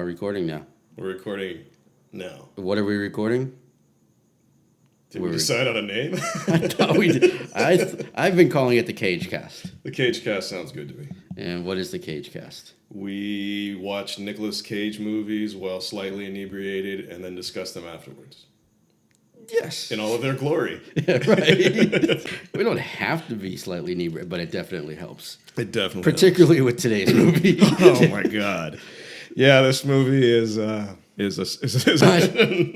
recording now. We're recording now. What are we recording? Did we decide on a name? I thought we did. I've been calling it the Cage Cast. The Cage Cast sounds good to me. And what is the Cage Cast? We watch Nicolas Cage movies while slightly inebriated and then discuss them afterwards. Yes. In all of their glory. Yeah, right. We don't have to be slightly inebriated, but it definitely helps. It definitely Particularly with today's movie. Oh my God. Yeah, this movie is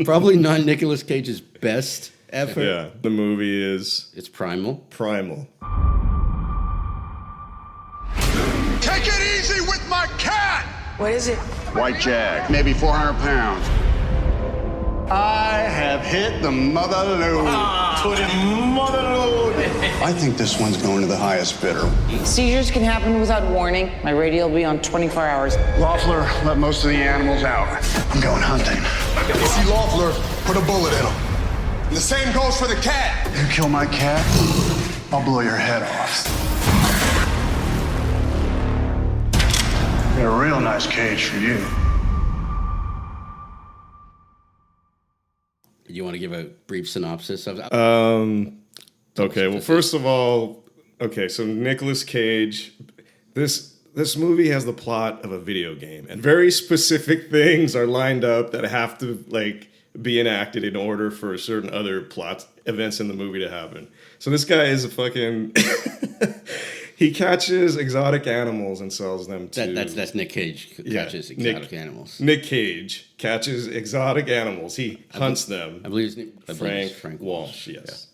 probably not Nicolas Cage's best effort. Yeah, the movie is... It's Primal. Primal. Take it easy with my cat! What is it? White Jag, maybe 400 pounds. I have hit the mother load. To the mother load. I think this one's going to the highest bidder. Seizures can happen without warning. My radio will be on 24 hours. Loffler let most of the animals out. I'm going hunting. If you see Loffler, put a bullet in him. And the same goes for the cat. You kill my cat, I'll blow your head off. Got a real nice cage for you. Do you want to give a brief synopsis of that? Okay, well, first of all, so Nicolas Cage, this movie has the plot of a video game, and very specific things are lined up that have to, be enacted in order for certain other plot events in the movie to happen. So this guy is a fucking... He catches exotic animals and sells them to... That's Nick Cage catches exotic animals. Nick Cage catches exotic animals. He hunts them. I believe it's Frank Walsh, yes.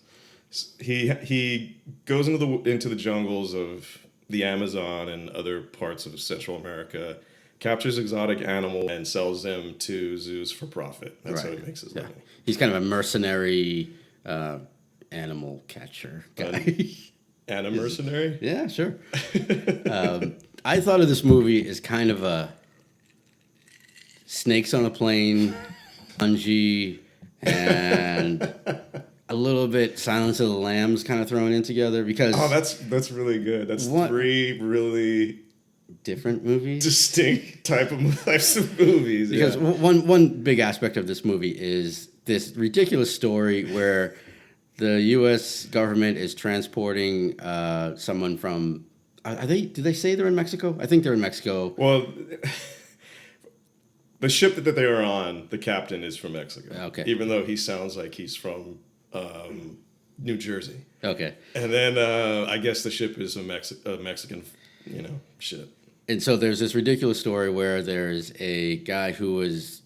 Yeah. He goes into the jungles of the Amazon and other parts of Central America, captures exotic animals, and sells them to zoos for profit. That's how he makes his money. He's kind of a mercenary animal catcher guy. And a mercenary? Yeah, sure. I thought of this movie as kind of a snakes on a plane, bungee, and a little bit Silence of the Lambs kind of thrown in together because... Oh, that's really good. That's three really... different movies? Distinct types of movies. Because one big aspect of this movie is this ridiculous story where... the U.S. government is transporting someone from... Did they say they're in Mexico? I think they're in Mexico. Well, the ship that they are on, the captain is from Mexico. Okay. Even though he sounds like he's from New Jersey. Okay. And then I guess the ship is a Mexican, ship. And so there's this ridiculous story where there's a guy who was...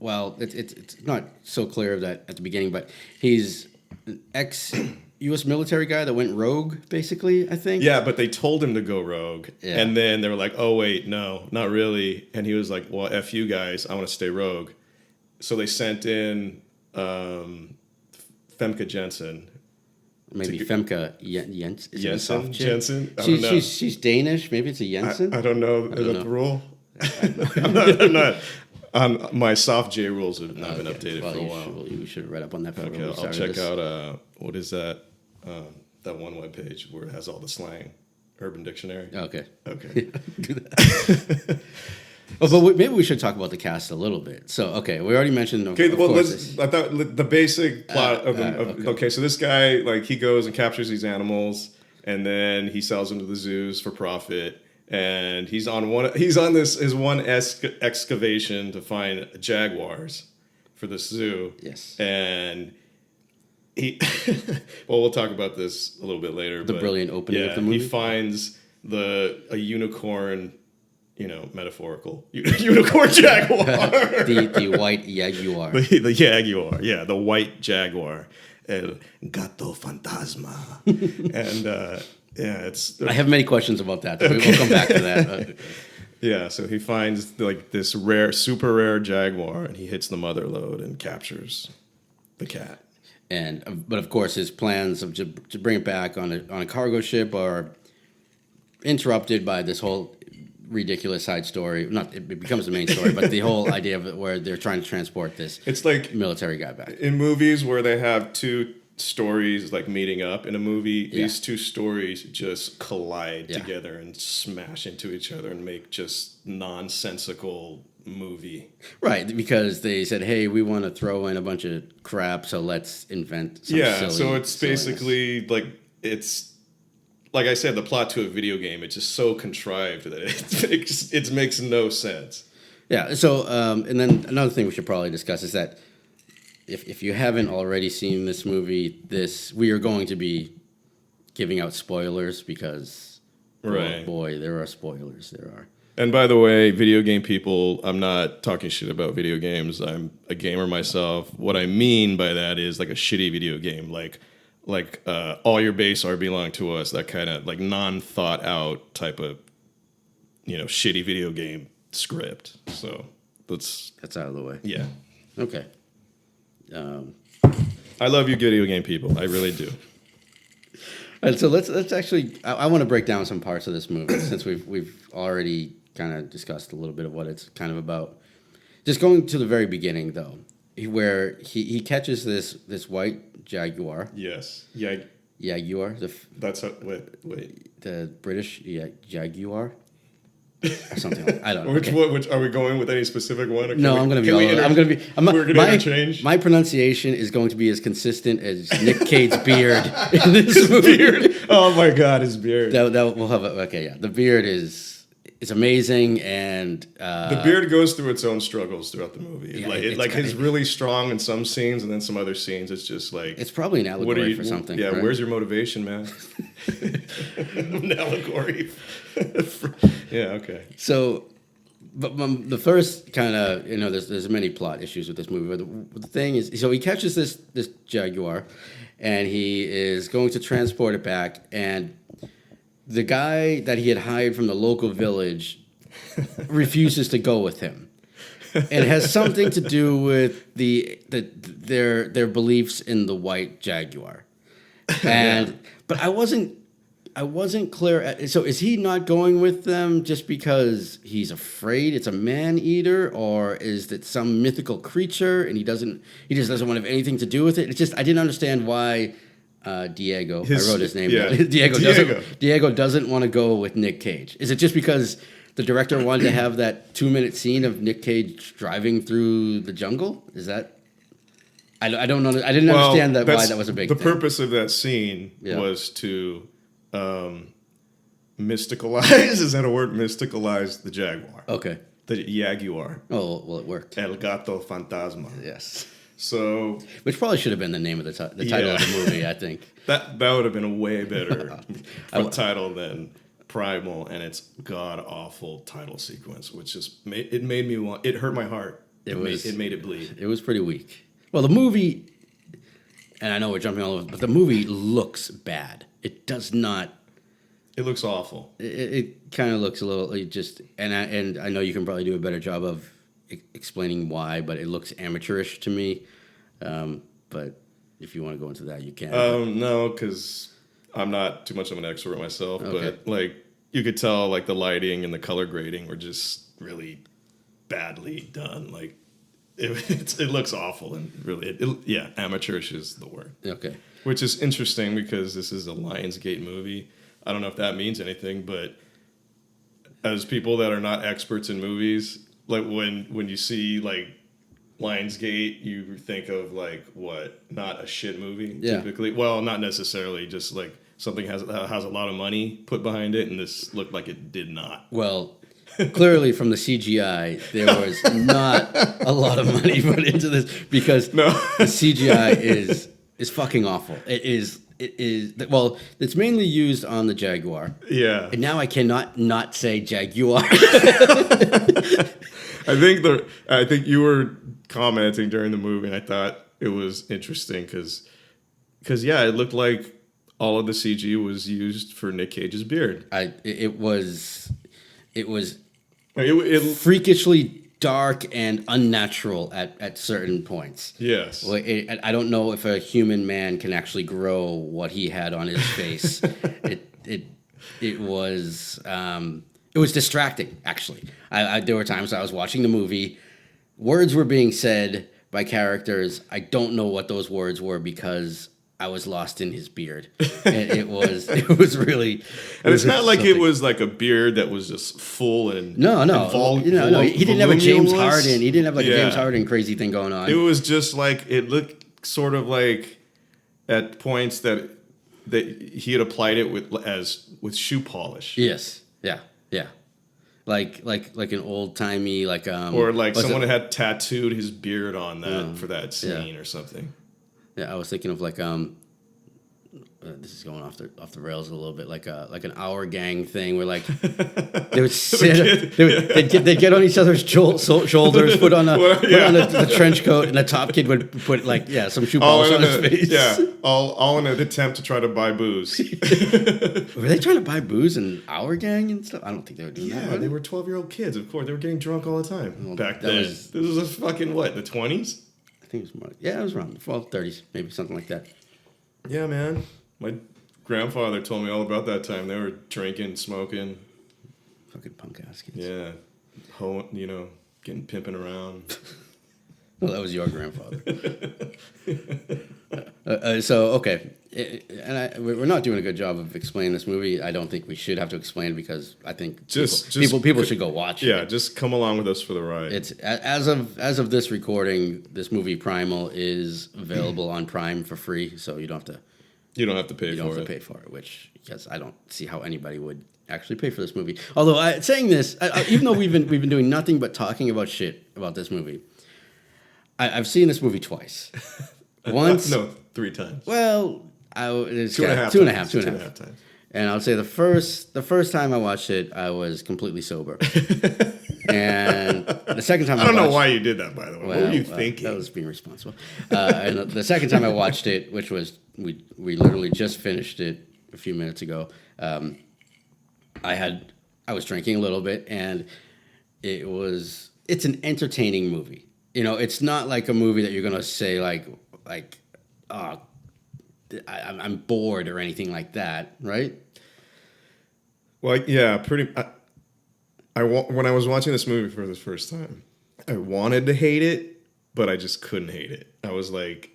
Well, it's not so clear of that at the beginning, but he's an ex-U.S. military guy that went rogue, basically, I think. Yeah, but they told him to go rogue. Yeah. And then they were like, oh, wait, no, not really. And he was like, well, F you guys, I want to stay rogue. So they sent in Famke Janssen. Maybe Famke Janssen? Janssen? I don't know. She's Danish. Maybe it's a Janssen? I don't know. Is that the rule? I'm not. My soft J rules have not been updated for a while. You should have read up on that before we started. I'll check out, what is that? That one webpage where it has all the slang. Urban Dictionary. Okay. Do that. But maybe we should talk about the cast a little bit. So, we already mentioned... I thought the basic plot so this guy, he goes and captures these animals, and then he sells them to the zoos for profit. And he's on his one excavation to find jaguars for the zoo. Yes. And he, we'll talk about this a little bit later. The brilliant opening of the movie. He finds a unicorn, metaphorical unicorn jaguar. the white jaguar. The jaguar, yeah, the white jaguar. El gato fantasma. And I have many questions about that. We'll come back to that. Yeah, so he finds this super rare jaguar, and he hits the mother lode and captures the cat. But of course, his plans to bring it back on a cargo ship are interrupted by this whole ridiculous side story. It becomes the main story, but the whole idea of it where they're trying to transport this military guy back. In movies where they have two stories meeting up in a movie, these two stories just collide together and smash into each other and make just nonsensical movie. Right, because they said, hey, we want to throw in a bunch of crap, so let's invent some silly so it's silliness. basically like, it's, like I said, the plot to a video game, it's just so contrived that it makes no sense. Yeah, so, and then another thing we should probably discuss is that if you haven't already seen this movie, we are going to be giving out spoilers because, Right. oh boy, there are spoilers, there are. And by the way, video game people, I'm not talking shit about video games. I'm a gamer myself. What I mean by that is like a shitty video game, like all your base are belong to us, that kind of like non-thought out type of, shitty video game script. So that's out of the way. Yeah. Okay. I love you video game people. I really do. And so let's actually. I want to break down some parts of this movie since we've already kind of discussed a little bit of what it's kind of about. Just going to the very beginning though, where he catches this white jaguar. Yes. Jaguar. That's wait. The British jaguar. Or something like, I don't know. Which are we going with any specific one? Or No, I'm going to be. We're going to interchange. My pronunciation is going to be as consistent as Nick Cage's beard in this movie. Beard. Oh my God, his beard. That we'll have. Okay, yeah, the beard is amazing, and the beard goes through its own struggles throughout the movie. Yeah, it's really strong in some scenes, and then some other scenes it's just like it's probably an allegory for something. Yeah, right? Where's your motivation, man? An allegory. Yeah, okay. So, but the first kind of there's many plot issues with this movie. But the thing is, so he catches this jaguar, and he is going to transport it back, and the guy that he had hired from the local village refuses to go with him. It has something to do with their beliefs in the white jaguar, but I wasn't clear. So is he not going with them just because he's afraid it's a man eater, or is it some mythical creature and he just doesn't want to have anything to do with it? It's just I didn't understand why Diego. I wrote his name. Yeah. Down. Diego doesn't want to go with Nick Cage. Is it just because the director wanted to have that 2-minute scene of Nick Cage driving through the jungle? Is that? I don't know. I didn't understand why that was a big thing. The purpose of that scene Yeah. was to mysticalize. Is that a word? Mysticalize the jaguar. Okay. The jaguar. Oh, well, it worked. El gato fantasma. Yes. So Which probably should have been the name of the title of the movie, I think. that would have been a way better title than Primal and its god awful title sequence, which just it hurt my heart. It made it bleed. It was pretty weak. Well, the movie, and I know we're jumping all over, but the movie looks bad. It does not. It looks awful. It kind of looks a little and I know you can probably do a better job of explaining why, but it looks amateurish to me. But if you want to go into that, you can. No, because I'm not too much of an expert myself, Okay. but like you could tell, like the lighting and the color grading were just really badly done. Like it looks awful and really, amateurish is the word. Okay. Which is interesting because this is a Lionsgate movie. I don't know if that means anything, but as people that are not experts in movies, like when you see like Lionsgate, you think of like what? Not a shit movie typically. Well, not necessarily. Just like something has a lot of money put behind it, and this looked like it did not. Well, clearly from the CGI, there was not a lot of money put into this because the CGI is fucking awful. It is. Well, it's mainly used on the Jaguar. Yeah. And now I cannot not say Jaguar. I think you were commenting during the movie, and I thought it was interesting because it looked like all of the CG was used for Nick Cage's beard. It was freakishly dark and unnatural at certain points. Yes. I don't know if a human man can actually grow what he had on his face. It was distracting, actually. There were times I was watching the movie, words were being said by characters. I don't know what those words were because I was lost in his beard. And it was really. And it's not like something. it was like a beard that was just full and No. He didn't have a James voluminous. Harden. He didn't have like a Yeah. James Harden crazy thing going on. It was just like it looked sort of like at points that he had applied it with shoe polish. Yes. Yeah. Like an old timey Or like someone had tattooed his beard on that for that scene or something. Yeah, I was thinking of like this is going off the rails a little bit, like an Our Gang thing where like they would sit, they'd get on each other's shoulders, put on the trench coat, and the top kid would put some shoe polish on his face. Yeah, all in an attempt to try to buy booze. Were they trying to buy booze in Our Gang and stuff? I don't think they were doing that. Yeah, they were 12-year-old kids. Of course, they were getting drunk all the time back then. This was a fucking what? The 20s? I think it was more. Yeah, it was around 30s, maybe something like that. Yeah, man. My grandfather told me all about that time. They were drinking, smoking. Fucking punk ass kids. Yeah. Getting pimping around. Well, that was your grandfather. Okay. We're not doing a good job of explaining this movie. I don't think we should have to explain it because I think people should go watch it. Yeah, just come along with us for the ride. It's as of this recording, this movie Primal is available on Prime for free, so you don't have to pay for it, which because I don't see how anybody would actually pay for this movie. Although saying this, even though we've been doing nothing but talking about shit about this movie, I've seen this movie twice. Once, no, 3 times. Well, it's two and a half times. And I would say the first time I watched it, I was completely sober. And the second time I don't know why you did that, by the way. What were you thinking? That was being responsible. And the second time I watched it, which was we literally just finished it a few minutes ago. I was drinking a little bit, and it's an entertaining movie. It's not like a movie that you're gonna say I'm bored or anything like that, right? Well, yeah, pretty. When I was watching this movie for the first time, I wanted to hate it, but I just couldn't hate it. I was like,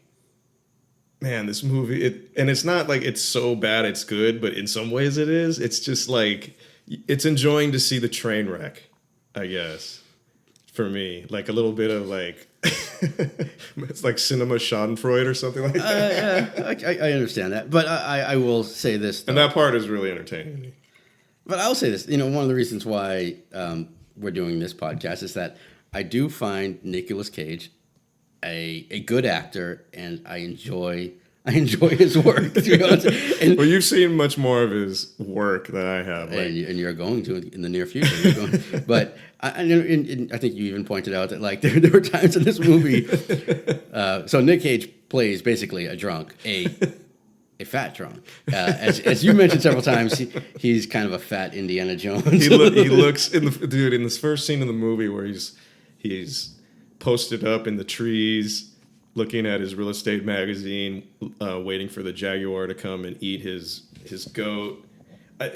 man, this movie, and it's not like it's so bad it's good, but in some ways it is. It's just like, it's enjoying to see the train wreck, I guess, for me. Like a little bit of like, it's like cinema schadenfreude or something like that. I understand that, but I will say this, though. And that part is really entertaining to me. But I'll say this, one of the reasons why we're doing this podcast is that I do find Nicolas Cage a good actor, and I enjoy his work. To be honest. Well, you've seen much more of his work than I have. And you're going to in the near future. But I think you even pointed out that like there were times in this movie. So Nick Cage plays basically a drunk, a fat drunk. As you mentioned several times, he's kind of a fat Indiana Jones. He looks in this first scene of the movie where he's posted up in the trees, looking at his real estate magazine, waiting for the jaguar to come and eat his goat.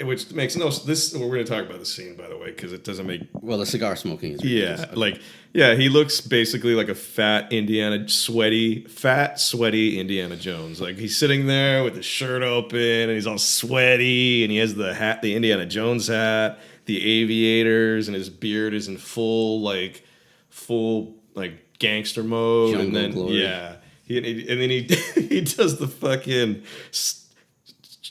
Which makes no. This we're going to talk about the scene, by the way, because it doesn't make. Well, the cigar smoking is ridiculous. He looks basically like a fat, sweaty Indiana Jones. Like he's sitting there with his shirt open and he's all sweaty, and he has the hat, the Indiana Jones hat, the aviators, and his beard is in full gangster mode. Jungle and then glory. he does the fucking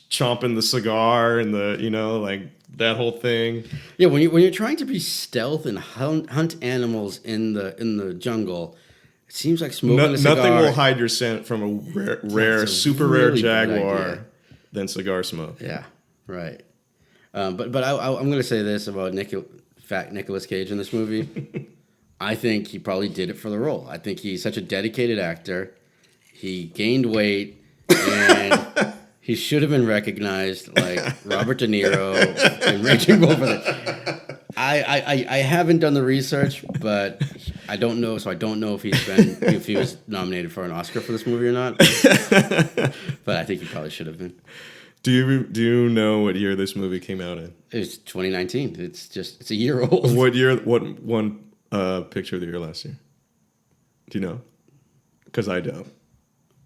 chomping the cigar and that whole thing. Yeah, when you're trying to be stealth and hunt animals in the jungle, it seems like smoking a cigar. Nothing will hide your scent from a super rare jaguar than cigar smoke. Yeah, right. But I'm going to say this about fat Nicolas Cage in this movie. I think he probably did it for the role. I think he's such a dedicated actor. He gained weight and. He should have been recognized like Robert De Niro in Raging Bull for that. I haven't done the research, but I don't know. So I don't know if he was nominated for an Oscar for this movie or not. But I think he probably should have been. Do you know what year this movie came out in? It was 2019. It's a year old. What year? What won Picture of the Year last year? Do you know? Because I don't.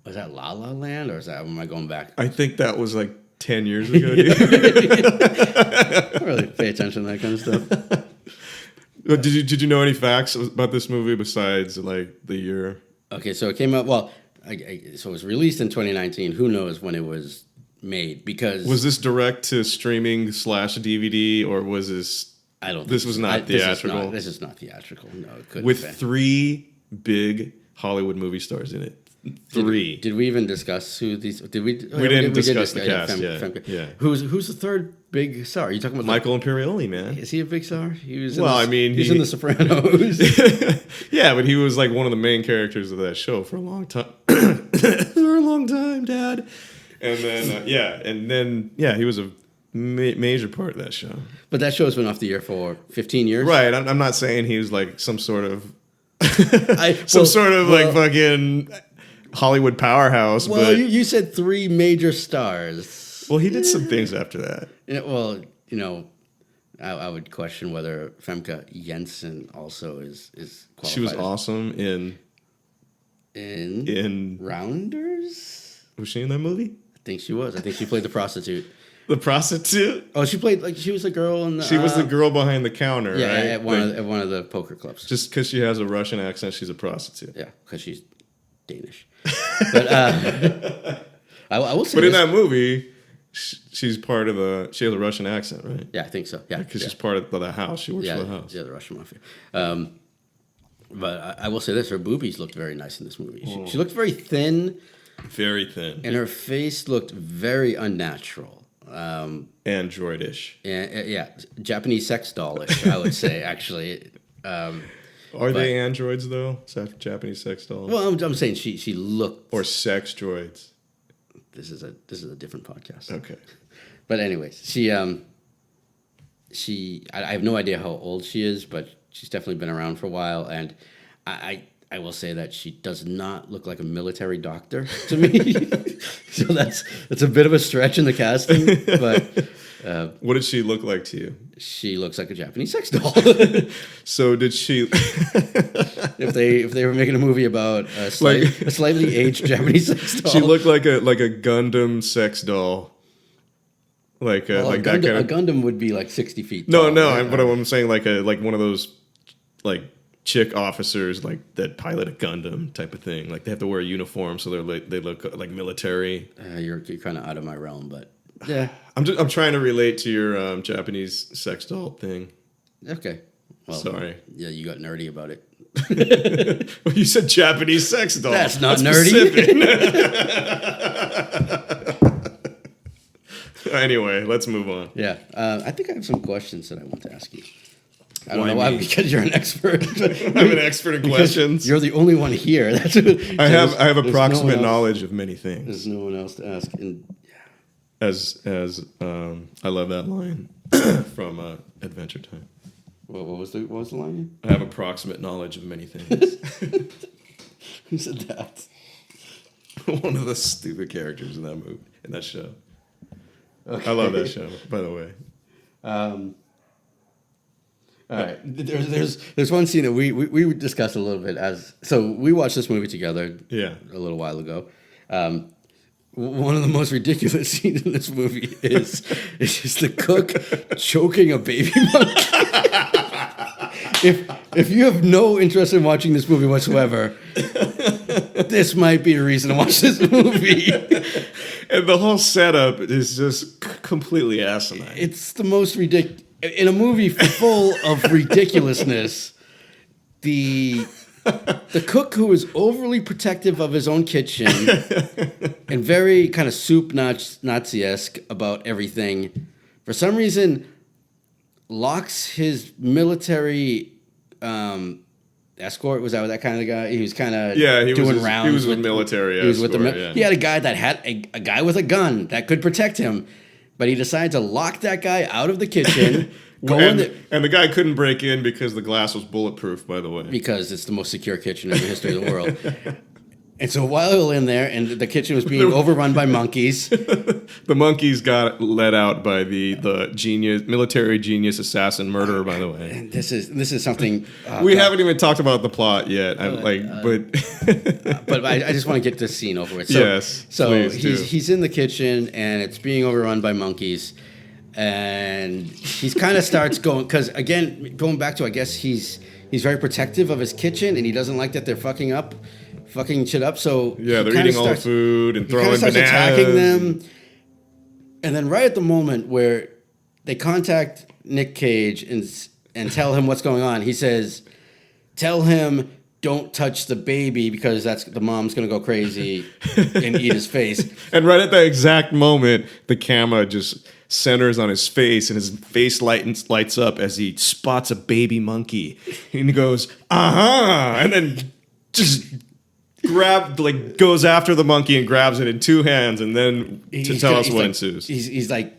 Was that La La Land, or am I going back? I think that was like 10 years ago, dude. I don't really pay attention to that kind of stuff. Did you know any facts about this movie besides like the year? Okay, so it came out. Well, so it was released in 2019. Who knows when it was made? Because was this direct to streaming / DVD, or was this? I don't. This was not theatrical. This is not theatrical. No, it couldn't. With have been. 3 big Hollywood movie stars in it. 3. Did we even discuss who these? Did we? We didn't discuss the cast. Famke. Yeah. Who's the third big star? Are you talking about Michael Imperioli, man? Is he a big star? He was. He's in The Sopranos. Yeah, but he was like one of the main characters of that show for a long time. For a long time, Dad. And then he was a major part of that show. But that show's been off the air for 15 years. Right. I'm not saying he was like some sort of fucking Hollywood powerhouse. Well, but you said 3 major stars. Well, he did some things after that. I would question whether Famke Janssen also is qualified. She was awesome in Rounders. Was she in that movie? I think she was. I think she played the prostitute. The prostitute? Oh, she played she was the girl in the. She was the girl behind the counter. Yeah, right? at one of the poker clubs. Just because she has a Russian accent, she's a prostitute. Yeah, because she's Danish. But I will say. But in that movie, she's part of the. She has a Russian accent, right? Yeah, I think so. Yeah, because she's part of the house. She works for the house. Yeah, the Russian mafia. But I will say this: her boobies looked very nice in this movie. She looked very thin. Very thin. And her face looked very unnatural. Androidish. Yeah, Japanese sex dollish, I would say, actually. Are they androids, though? Japanese sex dolls? Well, I'm saying she looked... Or sex droids. This is a different podcast. Okay. But anyways, I have no idea how old she is, but she's definitely been around for a while, and I will say that she does not look like a military doctor to me. So that's a bit of a stretch in the casting. But what did she look like to you? She looks like a Japanese sex doll. So did she? If they were making a movie about a slightly aged Japanese sex doll, she looked like a Gundam sex doll. Like that kind of. A Gundam would be like 60 feet. No, tall, but I'm saying like one of those like chick officers like that pilot a Gundam type of thing. Like they have to wear a uniform, so they look like military. You're kind of out of my realm, but yeah. I'm trying to relate to your Japanese sex doll thing. Okay. Well, sorry. Yeah, you got nerdy about it. Well, you said Japanese sex doll. That's not nerdy. Anyway, let's move on. Yeah, I think I have some questions that I want to ask you. I don't know why, because you're an expert. I'm an expert in questions. You're the only one here. That's what, I have approximate knowledge of many things. There's no one else to ask. And as I love that line from Adventure Time. What was the line? I have approximate knowledge of many things. Who said that? One of the stupid characters in that show. Okay. I love that show, by the way. All right. There's one scene that we discussed a little bit so we watched this movie together. Yeah. A little while ago. One of the most ridiculous scenes in this movie is just the cook choking a baby monkey. If you have no interest in watching this movie whatsoever, this might be a reason to watch this movie. And the whole setup is just completely asinine. It's the most ridiculous. In a movie full of ridiculousness, the cook who is overly protective of his own kitchen and very kind of soup Nazi-esque about everything, for some reason locks his military escort. Was that kind of the guy? He was kind of doing rounds. He was with military escort. He had a guy that had a guy with a gun that could protect him. But he decided to lock that guy out of the kitchen. And the guy couldn't break in because the glass was bulletproof, by the way. Because it's the most secure kitchen in the history of the world. And so while in there, and the kitchen was being overrun by monkeys. The monkeys got let out by the military genius assassin murderer, by the way. And this is something we haven't even talked about the plot yet. but I just want to get this scene over with. So he's in the kitchen and it's being overrun by monkeys, and he's kind of starts going, because again, going back to, I guess he's very protective of his kitchen and he doesn't like that they're fucking shit up. So they're eating all the food and throwing bananas, attacking them. And then right at the moment where they contact Nick Cage and tell him what's going on, he says, "Tell him don't touch the baby because the mom's gonna go crazy and eat his face." And right at that exact moment, the camera just centers on his face, and his face lights up as he spots a baby monkey, and he goes, and then just goes after the monkey and grabs it in two hands, and then tell us what ensues. He's like,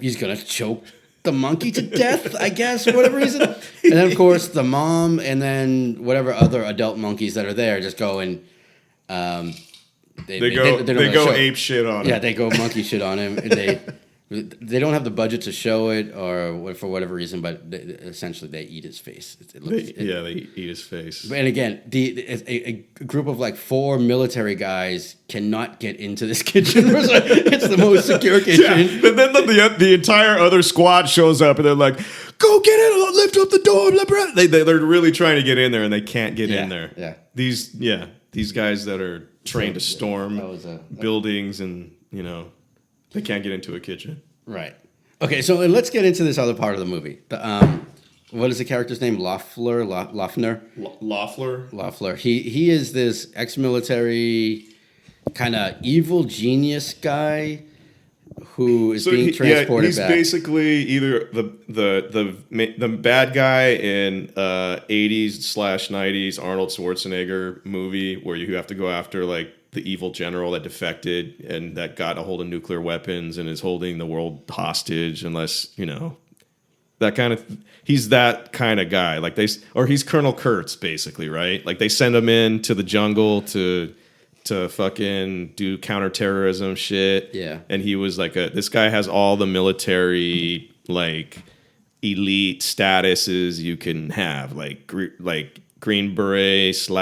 he's gonna choke the monkey to death, I guess, for whatever reason. And then of course the mom and then whatever other adult monkeys that are there just go and they go ape shit on him. Yeah, they go monkey shit on him. And they don't have the budget to show it, or for whatever reason, but essentially they eat his face. They eat his face. And again, a group of like 4 military guys cannot get into this kitchen. It's the most secure kitchen. Yeah. And then the entire other squad shows up, and they're like, "Go get it! Lift up the door!" They're really trying to get in there, and they can't get in there. Yeah. These guys that are trained to storm buildings, and they can't get into a kitchen. Right. Okay, so let's get into this other part of the movie. What is the character's name? Loffler? Loffler. He is this ex-military kind of evil genius guy who is being transported he's back. He's basically either the bad guy in 80s/90s Arnold Schwarzenegger movie where you have to go after like the evil general that defected and that got a hold of nuclear weapons and is holding the world hostage unless, that kind of, he's that kind of guy. Like he's Colonel Kurtz basically, right? Like they send him into the jungle to fucking do counterterrorism shit. Yeah. And he was like this guy has all the military, like elite statuses you can have, like Green Beret /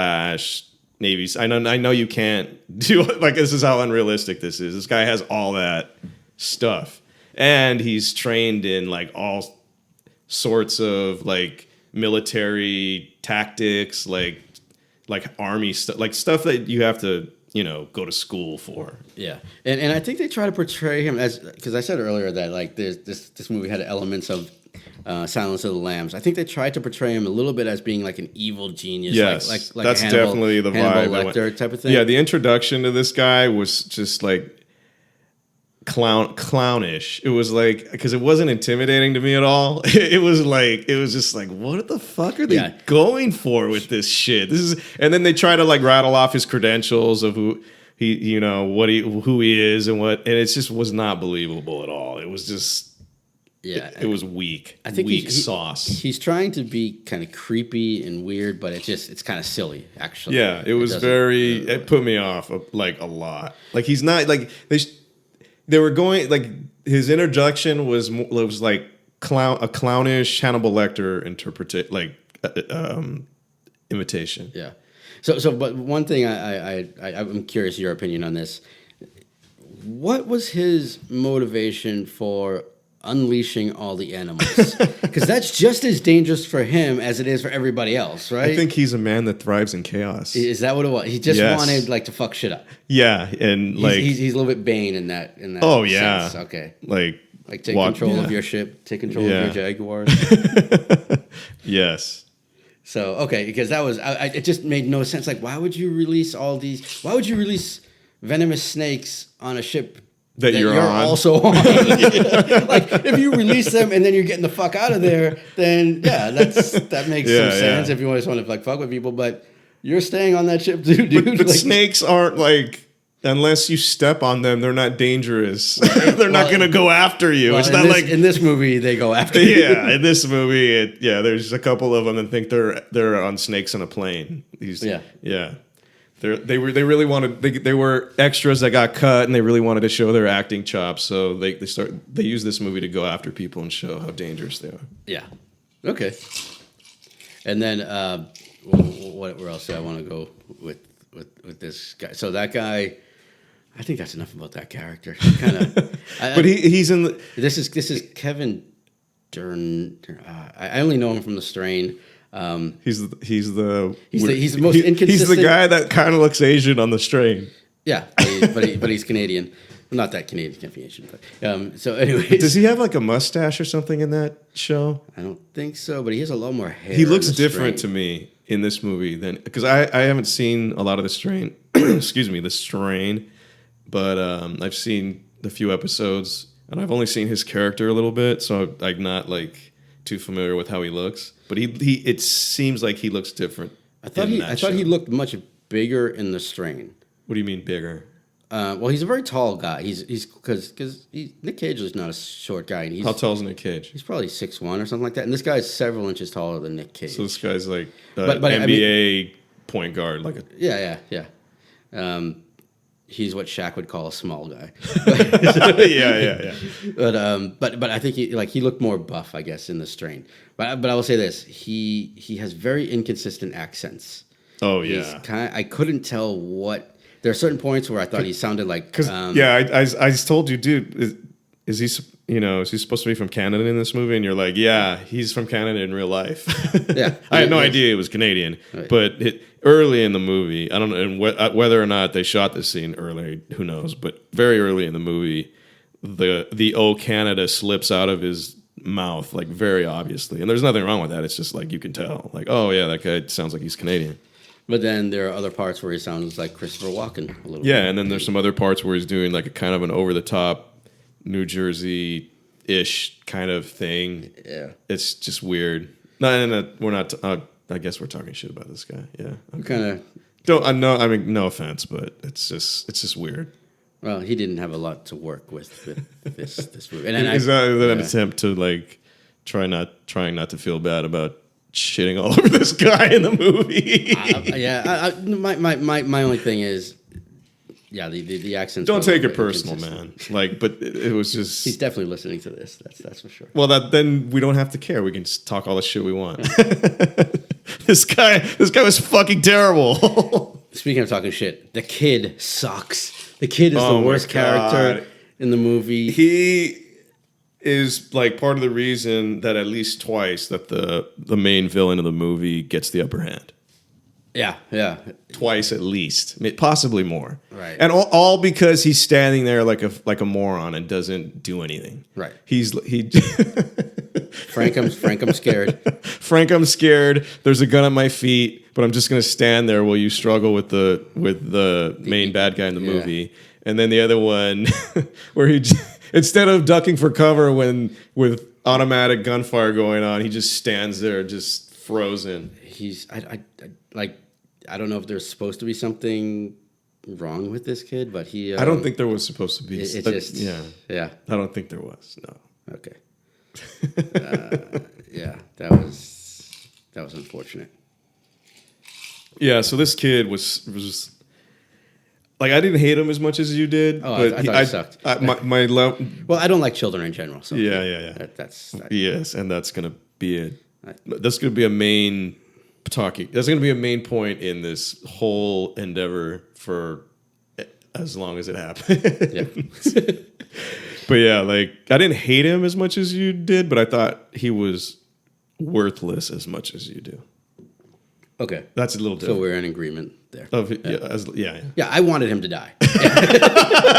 Navy. I know you can't do like this is how unrealistic this is. This guy has all that stuff, and he's trained in like all sorts of like military tactics, like army stuff, like stuff that you have to go to school for. Yeah, and I think they try to portray him as, because I said earlier that like this movie had elements of Silence of the Lambs. I think they tried to portray him a little bit as being like an evil genius. Yes, like that's definitely the Hannibal vibe. Lecter type of thing. Yeah, the introduction to this guy was just like clownish. It was like, because it wasn't intimidating to me at all. It was just like, what the fuck are they going for with this shit? And then they try to like rattle off his credentials of who he is and it just was not believable at all. It was just. Yeah, it was weak. I think weak sauce. He's trying to be kind of creepy and weird, but it's kind of silly, actually. Yeah, it put me off like a lot. Like he's not like they were going like his introduction was like a clownish Hannibal Lecter imitation. Yeah. So, but one thing I'm curious your opinion on this. What was his motivation for unleashing all the animals? Because that's just as dangerous for him as it is for everybody else, right? I think he's a man that thrives in chaos. Is that what it was? He just wanted like to fuck shit up. Yeah, and like he's a little bit Bane in that. Oh yeah, sense. Okay. Like take control of your ship, take control of your jaguars. Yes. So okay, because that was it just made no sense. Like, why would you release all these? Why would you release venomous snakes on a ship that you're also on? Like, if you release them and then you're getting the fuck out of there, then that makes some sense if you just want to like fuck with people. But you're staying on that ship too, dude. But snakes aren't like, unless you step on them, they're not dangerous. They're not going to go after you. It's not like in this movie they go after you. Yeah, in this movie, there's a couple of them that think they're on snakes on a plane. Yeah. They really wanted they were extras that got cut, and they really wanted to show their acting chops. So they use this movie to go after people and show how dangerous they are. Yeah. Okay. And then where else do I want to go with this guy? So that guy, I think that's enough about that character. Kind of. But he's in the. This is Kevin Durand. I only know him from The Strain. He's the most inconsistent. He's the guy that kind of looks Asian on The Strain. Yeah, but he's Canadian. Well, not that Canadian, can't be Asian. But so, anyways, does he have like a mustache or something in that show? I don't think so, but he has a lot more hair. He looks different to me in this movie than because I haven't seen a lot of The Strain. Excuse me, The Strain, but I've seen a few episodes, and I've only seen his character a little bit, so I'm not like too familiar with how he looks. But it seems like he looks different. I thought he looked much bigger in The Strain. What do you mean bigger? Well, he's a very tall guy. He's because Nick Cage is not a short guy. And how tall is Nick Cage? He's probably 6'1" or something like that. And this guy's several inches taller than Nick Cage. So this guy's like NBA point guard, like a yeah. He's what Shaq would call a small guy. yeah. But I think he looked more buff, I guess, in The Strain. But I will say this: he has very inconsistent accents. Oh yeah. I couldn't tell what. There are certain points where I thought he sounded like. I told you, dude, is he supposed to be from Canada in this movie? And you're like, yeah, he's from Canada in real life. Yeah, I had no idea it was Canadian. Right. But early in the movie, I don't know whether or not they shot this scene early. Who knows? But very early in the movie, the "Oh Canada" slips out of his mouth, like very obviously, and there's nothing wrong with that. It's just like you can tell, like, oh yeah, that guy sounds like he's Canadian. But then there are other parts where he sounds like Christopher Walken a little bit. Yeah, and then there's some other parts where he's doing like a kind of an over-the-top New Jersey-ish kind of thing. Yeah. It's just weird. No, we're not. I guess we're talking shit about this guy. Yeah. I'm kind of... I mean, no offense, but it's just weird. Well, he didn't have a lot to work with this movie. Is that an attempt to like trying not to feel bad about shitting all over this guy in the movie? My only thing is, the accents. Don't take it personal, man. Like, but it was just. He's definitely listening to this. That's for sure. Well, then we don't have to care. We can just talk all the shit we want. This guy was fucking terrible. Speaking of talking shit, the kid sucks. The kid is the worst character in the movie. He is like part of the reason that at least twice that the main villain of the movie gets the upper hand. Yeah. Twice at least, possibly more. Right. And all because he's standing there like a moron and doesn't do anything. Right. Frank, I'm scared. Frank, I'm scared. There's a gun at my feet, but I'm just gonna stand there while you struggle with the main bad guy in the movie. And then the other one where he instead of ducking for cover with automatic gunfire going on, he just stands there just frozen. I don't know if there's supposed to be something wrong with this kid, but he. I don't think there was supposed to be. It's just yeah. I don't think there was. No. Okay. That was unfortunate. Yeah, so this kid was like, I didn't hate him as much as you did. Oh, but I thought he sucked. Well, I don't like children in general. So yeah. Yes, and that's gonna be That's gonna be a main point in this whole endeavor for as long as it happens. Yeah. But yeah, like, I didn't hate him as much as you did, but I thought he was worthless as much as you do. Okay. That's a little different. So we're in agreement there. Yeah, I wanted him to die.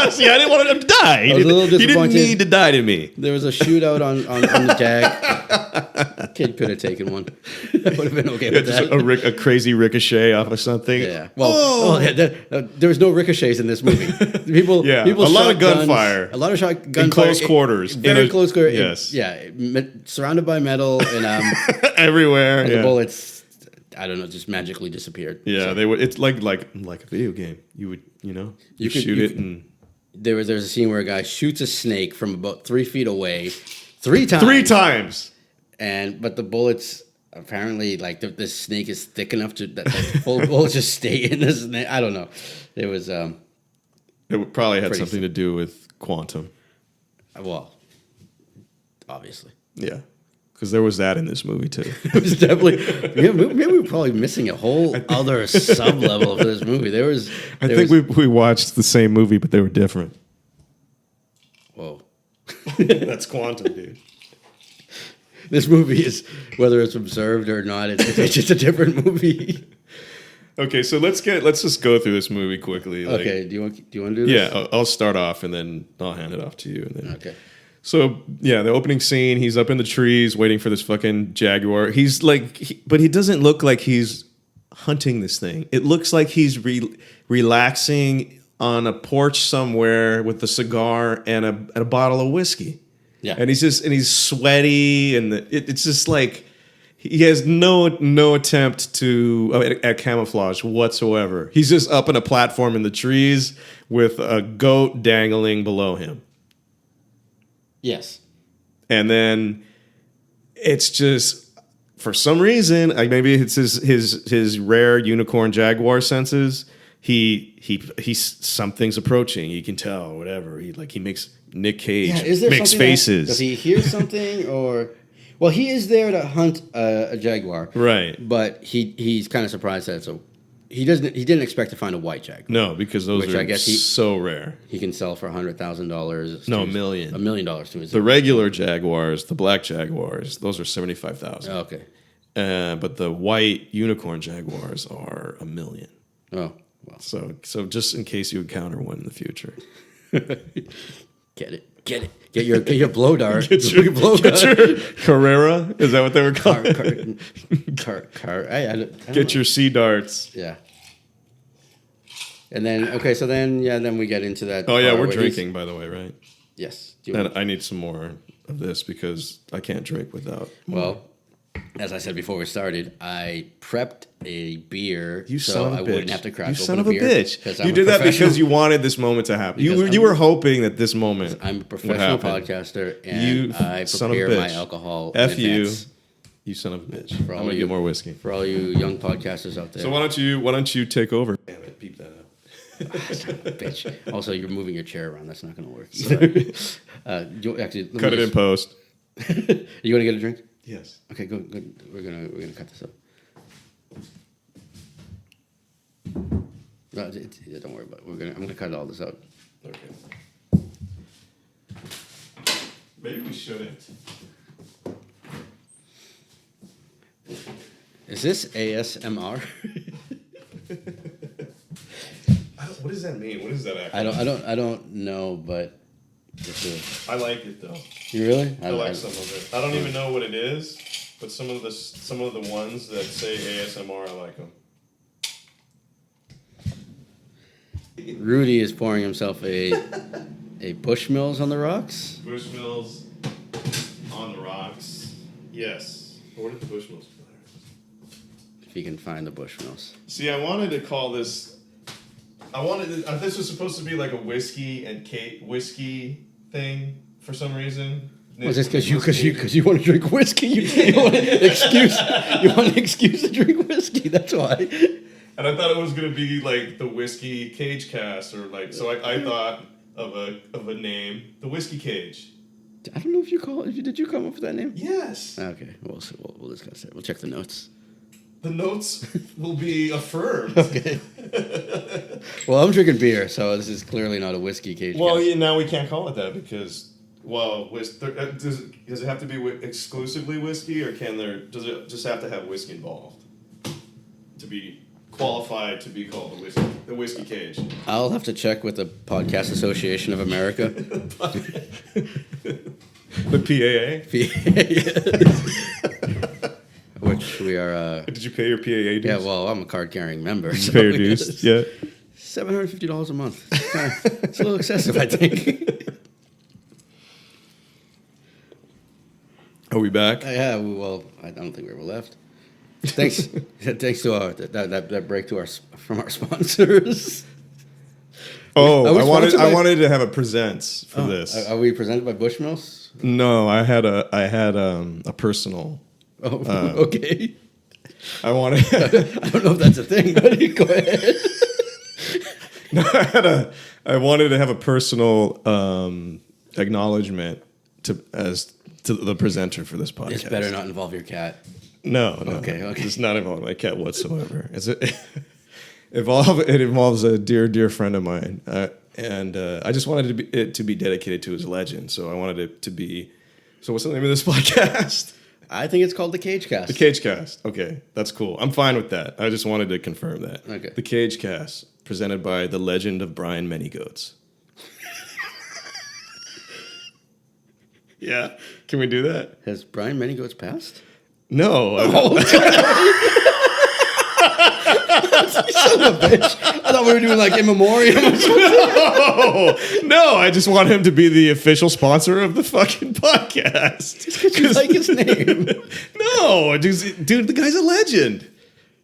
See, I didn't want him to die. I was a little disappointed. He didn't need to die to me. There was a shootout on the Jag. Kid could have taken one. That would have been okay with that. A crazy ricochet off of something. Yeah. Well, there was no ricochets in this movie. People a lot of gunfire. A lot of gunfire. In close quarters. Very close quarters. Yes. Surrounded by metal and everywhere. And the bullets, I don't know, just magically disappeared. Yeah, so. they would. It's like a video game. You would, you shoot it and. There's a scene where a guy shoots a snake from about 3 feet away, 3 times. 3 times. But the bullets apparently, like the snake is thick enough to that full bullets just stay in the snake. I don't know. It was. It probably had something to do with quantum. Well, obviously. Yeah. Because there was that in this movie, too. It was definitely... maybe we're probably missing a whole other sub-level of this movie. I think we watched the same movie, but they were different. Whoa. That's quantum, dude. This movie is, whether it's observed or not, it's just a different movie. Okay, so let's just go through this movie quickly. Okay, do you want to do this? Yeah, I'll start off and then I'll hand it off to you. And then, okay. So yeah, the opening scene, he's up in the trees waiting for this fucking jaguar. He's like, but he doesn't look like he's hunting this thing. It looks like he's relaxing on a porch somewhere with a cigar and a bottle of whiskey. Yeah, and he's sweaty, and it's just like. He has no attempt at camouflage whatsoever. He's just up on a platform in the trees with a goat dangling below him. Yes. And then it's just, for some reason, maybe it's his rare unicorn jaguar senses. He something's approaching. He can tell, whatever. He makes Nick Cage makes faces. Does he hear something or? Well, he is there to hunt a jaguar, right? But he's kind of surprised that he didn't expect to find a white jaguar. No, because those are so rare. He can sell for $100,000. No, $1 million. $1 million to his. The regular jaguars, the black jaguars, those are $75,000. Okay. But the white unicorn jaguars are $1 million. Oh, well. So just in case you encounter one in the future, get it. Get your blow dart. Get your Carrera? Is that what they were called? Get your sea darts. Yeah. And then then we get into that. Oh yeah, we're drinking, by the way, right? Yes. And I need some more of this because I can't drink without. Well, as I said before we started, I prepped a beer so I wouldn't have to crack open a beer. You son of a bitch. You did that because you wanted this moment to happen. You were hoping that this moment I'm a professional podcaster, and I prepare my alcohol in advance. You son of a bitch. I'm going to get more whiskey. For all you young podcasters out there. So why don't you take over? Damn it, beep that up. Bitch. Also, you're moving your chair around. That's not going to work either. Cut it in post. You want to get a drink? Yes. Okay, good. We're gonna cut this up. No, don't worry about it. I'm gonna cut all this out. Okay. Maybe we shouldn't. Is this ASMR? What does that mean? What is that actually? I don't know, but I like it though. You really? I like some of it. I don't even know what it is, but some of the ones that say ASMR, I like them. Rudy is pouring himself a Bushmills on the rocks. Bushmills on the rocks. Yes. Where did the Bushmills go? If you can find the Bushmills. See, I wanted to call this. This was supposed to be like a whiskey and whiskey thing for some reason. Was this because you want to drink whiskey? You want an excuse? You want an excuse to drink whiskey? That's why. And I thought it was gonna be like the Whiskey Cage Cast, or like so. I thought of a name, the Whiskey Cage. I don't know if you call it. Did you come up with that name? Yes. Okay, we'll discuss it. We'll check the notes. The notes will be affirmed. Okay. Well, I'm drinking beer, so this is clearly not a whiskey cage. Well, now we can't call it that because, does it have to be exclusively whiskey, or does it just have to have whiskey involved to be qualified to be called the whiskey cage? I'll have to check with the Podcast Association of America. The PAA? Which we are... Did you pay your PAA dues? Yeah, well, I'm a card-carrying member. Did you pay your dues? Yeah. $750 a month. It's a little excessive, I think. Are we back? Yeah, well, I don't think we ever left. Thanks to that break from our sponsors. Oh, I wanted to have a presents for this. Are we presented by Bushmills? No, I had a personal Oh, okay. I wanted. I don't know if that's a thing, but go ahead. No, I wanted to have a personal acknowledgement to the presenter for this podcast. This better not involve your cat. No. Okay. It's not involving my cat whatsoever. It involves a dear friend of mine, and I just wanted it to be dedicated to his legend. So I wanted it to be. So what's the name of this podcast? I think it's called The Cage Cast. The Cage Cast. Okay, that's cool. I'm fine with that. I just wanted to confirm that. Okay. The Cage Cast, presented by the legend of Brian Manygoats. Yeah, can we do that? Has Brian Manygoats passed? No. Son of a bitch. I thought we were doing like in memoriam or something. No, I just want him to be the official sponsor of the fucking podcast. Just because you like his name. No, dude, the guy's a legend.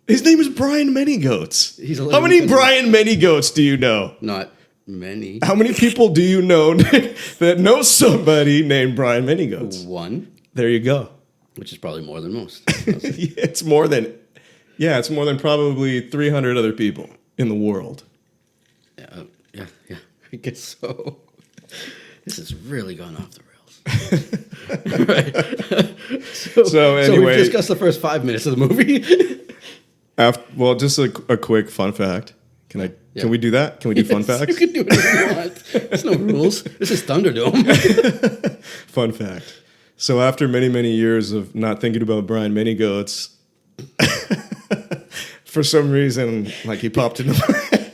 His name is Brian Manygoats. He's a legend. How many Brian Manygoats do you know? Not many. How many people do you know that know somebody named Brian Manygoats? One. There you go. Which is probably more than most. It's more than probably 300 other people in the world. Yeah, I guess so. This has really gone off the rails. Right. So anyway, we've discussed the first 5 minutes of the movie. Just a quick fun fact. Can we do that? Can we do fun facts? You can do whatever you want. There's no rules. This is Thunderdome. Fun fact. So after many years of not thinking about Brian Manygoats, for some reason, like he popped into my head.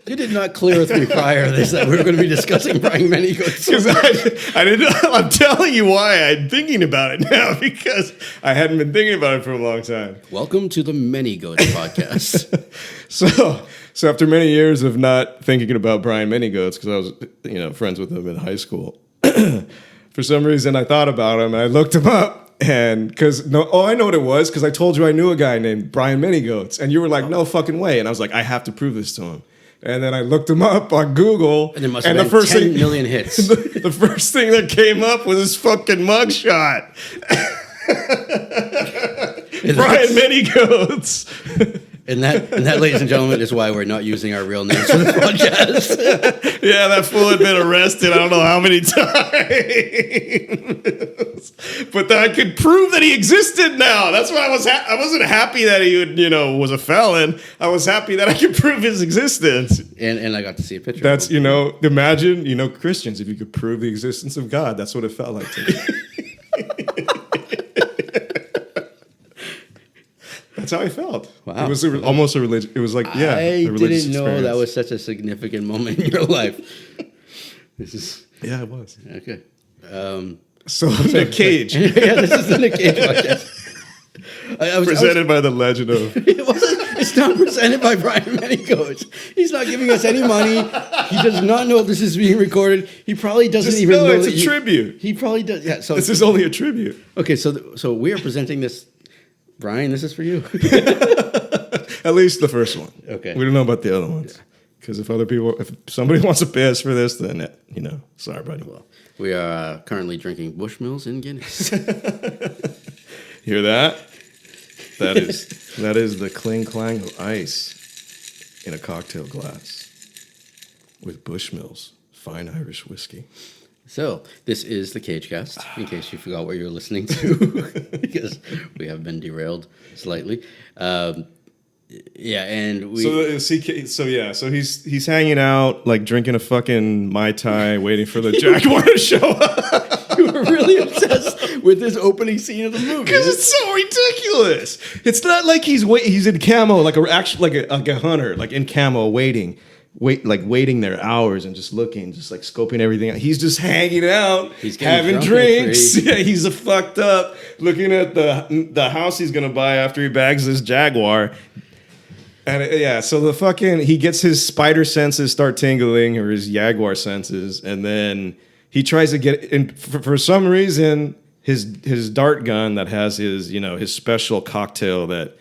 You did not clear with me prior to this that we were going to be discussing Brian Manygoats. Because I didn't. I'm telling you why I'm thinking about it now, because I hadn't been thinking about it for a long time. Welcome to the Manygoats podcast. So after many years of not thinking about Brian Manygoats, because I was friends with him in high school, for some reason I thought about him and I looked him up. And I know what it was, because I told you I knew a guy named Brian Manygoats, and you were like, no fucking way. And I was like, I have to prove this to him. And then I looked him up on Google, and there must have been 10 million hits. The first thing that came up was his fucking mugshot. Brian Manygoats. And that, ladies and gentlemen, is why we're not using our real names for this podcast. Yeah, that fool had been arrested I don't know how many times. But I could prove that he existed now. That's why I wasn't happy that he was a felon. I was happy that I could prove his existence. And I got to see a picture. That's, imagine, Christians, if you could prove the existence of God. That's what it felt like to me. That's how I felt. Wow. It was almost a religion. It was like, a religious didn't know experience. that was such a significant moment in your life. Yeah, it was. Okay. So Nick Cage. Yeah, this is the Nick Cage podcast. Presented by the legend of... It's not presented by Brian Manygoats. He's not giving us any money. He does not know if this is being recorded. He probably doesn't even know. It's a tribute. He probably does. Yeah. So this is only a tribute. Okay. So we are presenting this. Brian, this is for you. At least the first one. Okay. We don't know about the other ones. Because if somebody wants to pay us for this, then, sorry, buddy. Well, we are currently drinking Bushmills and Guinness. Hear that? That is the cling clang of ice in a cocktail glass with Bushmills, fine Irish whiskey. So, this is the Cage Cast, in case you forgot what you're listening to, because we have been derailed slightly. And we... So he's hanging out, like drinking a fucking Mai Tai, waiting for the Jaguar to show up. You were really obsessed with this opening scene of the movie. Because it's so ridiculous. It's not like he's in camo, like a hunter, like in camo, waiting their hours and just looking, just like scoping everything out. He's just hanging out, having drinks. Yeah, he's a fucked up, looking at the house he's gonna buy after he bags this Jaguar. And so he gets his spider senses start tingling, or his Jaguar senses, and then he tries to get in. For some reason, his dart gun that has his special cocktail that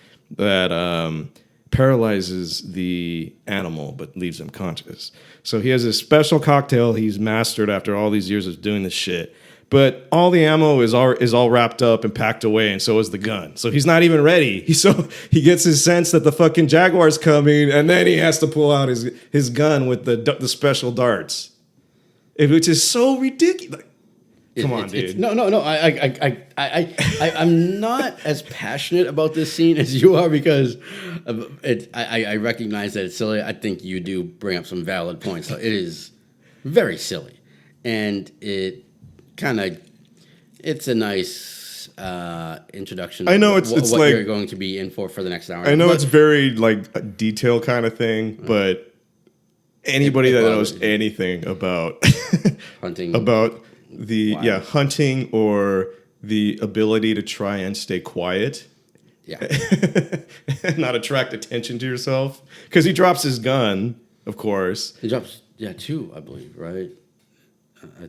paralyzes the animal but leaves him conscious. So he has a special cocktail he's mastered after all these years of doing this shit. But all the ammo is all wrapped up and packed away, and so is the gun. So he's not even ready. He gets his sense that the fucking jaguar's coming, and then he has to pull out his gun with the special darts, which is so ridiculous. Come on, dude. No. I'm not as passionate about this scene as you are because I recognize that it's silly. I think you do bring up some valid points. So it is very silly, and it's a nice introduction. I know it's what like you're going to be in for the next hour. I know it's very like a detail kind of thing, but anybody that knows anything about hunting about hunting or the ability to try and stay quiet, and not attract attention to yourself, because he drops his gun, of course. He drops two, I believe, right?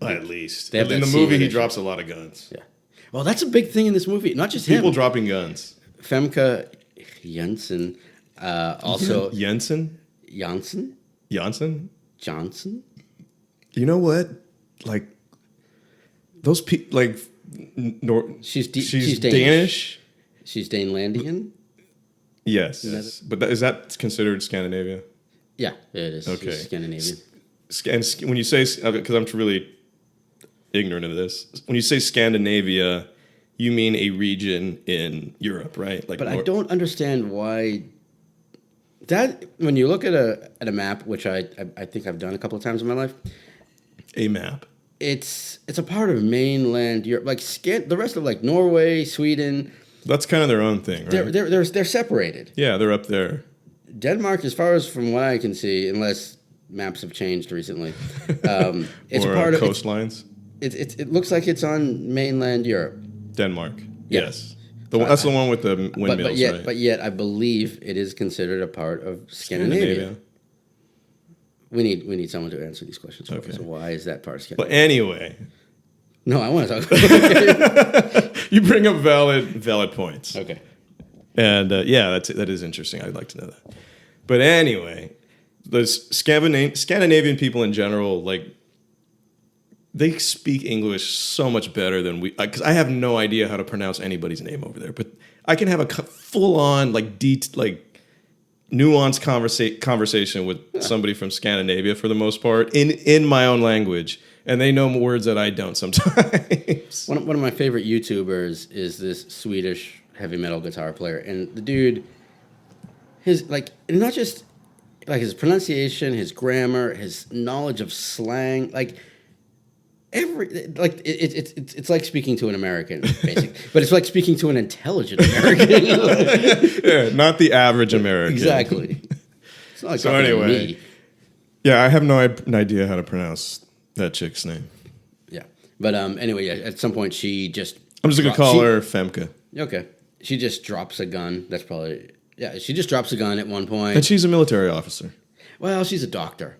At least in the movie, he drops a lot of guns. Yeah. Well, that's a big thing in this movie. Not just people him. dropping guns. Famke Janssen, also Janssen. Johnson. You know what? Like those people, like she's Danish. She's Danelandian. Yes, but is that considered Scandinavia? Yeah, it is. Okay, she's Scandinavian. And when you say, because I'm really ignorant of this, when you say Scandinavia, you mean a region in Europe, right? Like, but I don't understand why. That when you look at a map, which I think I've done a couple of times in my life, a map. It's a part of mainland Europe, like the rest of like Norway, Sweden. That's kind of their own thing, right? They're separated. Yeah, they're up there. Denmark, as far as from what I can see, unless maps have changed recently, it's or part of coastlines. It looks like it's on mainland Europe. Denmark. Yeah. Yes. That's the one with the windmills, right? But yet, I believe it is considered a part of Scandinavia. We need someone to answer these questions for us. So why is that part of Scandinavia? But anyway. No, I want to talk about it. You bring up valid points. Okay. And that is interesting. I'd like to know that. But anyway, the Scandinavian people in general, like, they speak English so much better than we, because I have no idea how to pronounce anybody's name over there. But I can have a full-on, nuanced conversation with somebody from Scandinavia for the most part in my own language, and they know words that I don't sometimes. One of my favorite YouTubers is this Swedish heavy metal guitar player, and the dude, not just his pronunciation, his grammar, his knowledge of slang, it's like speaking to an American, basically. But it's like speaking to an intelligent American. Yeah, not the average American. Exactly. It's not like so talking anyway, to me. Yeah, I have no idea how to pronounce that chick's name. Yeah, but anyway, at some point she just. I'm just gonna call her Famke. Okay, she just drops a gun. That's probably She just drops a gun at one point. And she's a military officer. Well, she's a doctor.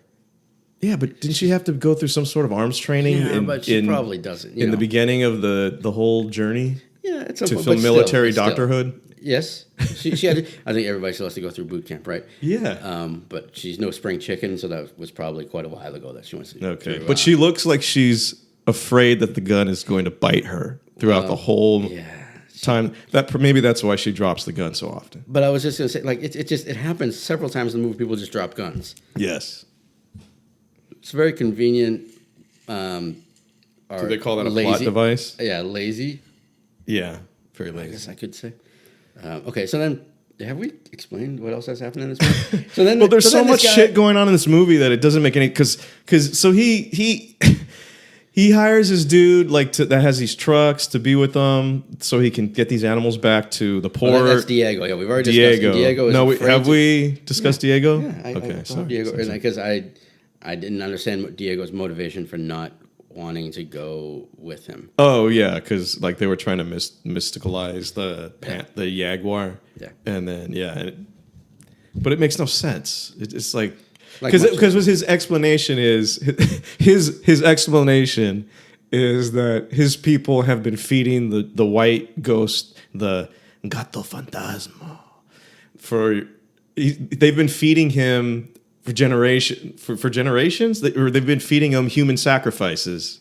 Yeah, but didn't she have to go through some sort of arms training? Yeah, but she probably doesn't. In the beginning of the whole journey? Yeah, at some to point. film military doctorhood? Yes. She had to, I think everybody still has to go through boot camp, right? Yeah. But she's no spring chicken, so that was probably quite a while ago that she went to. Okay. But she looks like she's afraid that the gun is going to bite her throughout the whole time. Maybe that's why she drops the gun so often. But I was just going to say, it happens several times in the movie. People just drop guns. Yes. It's very convenient. Do they call that a plot device? Yeah, lazy. Yeah, very lazy. I guess I could say. Okay, so then have we explained what else has happened in this movie? So then, there's so much shit going on in this movie that it doesn't make any because he hires his dude that has these trucks to be with them so he can get these animals back to the port. That's Diego. Yeah, we've already discussed Diego. Have we discussed Diego? Yeah, okay. Sorry, Diego, because I didn't understand Diego's motivation for not wanting to go with him. Oh yeah, because they were trying to mysticalize the jaguar. Yeah, and then but it makes no sense. It's because his explanation is his explanation is that his people have been feeding the white ghost, the gato fantasma, they've been feeding him for generations, or they've been feeding him human sacrifices.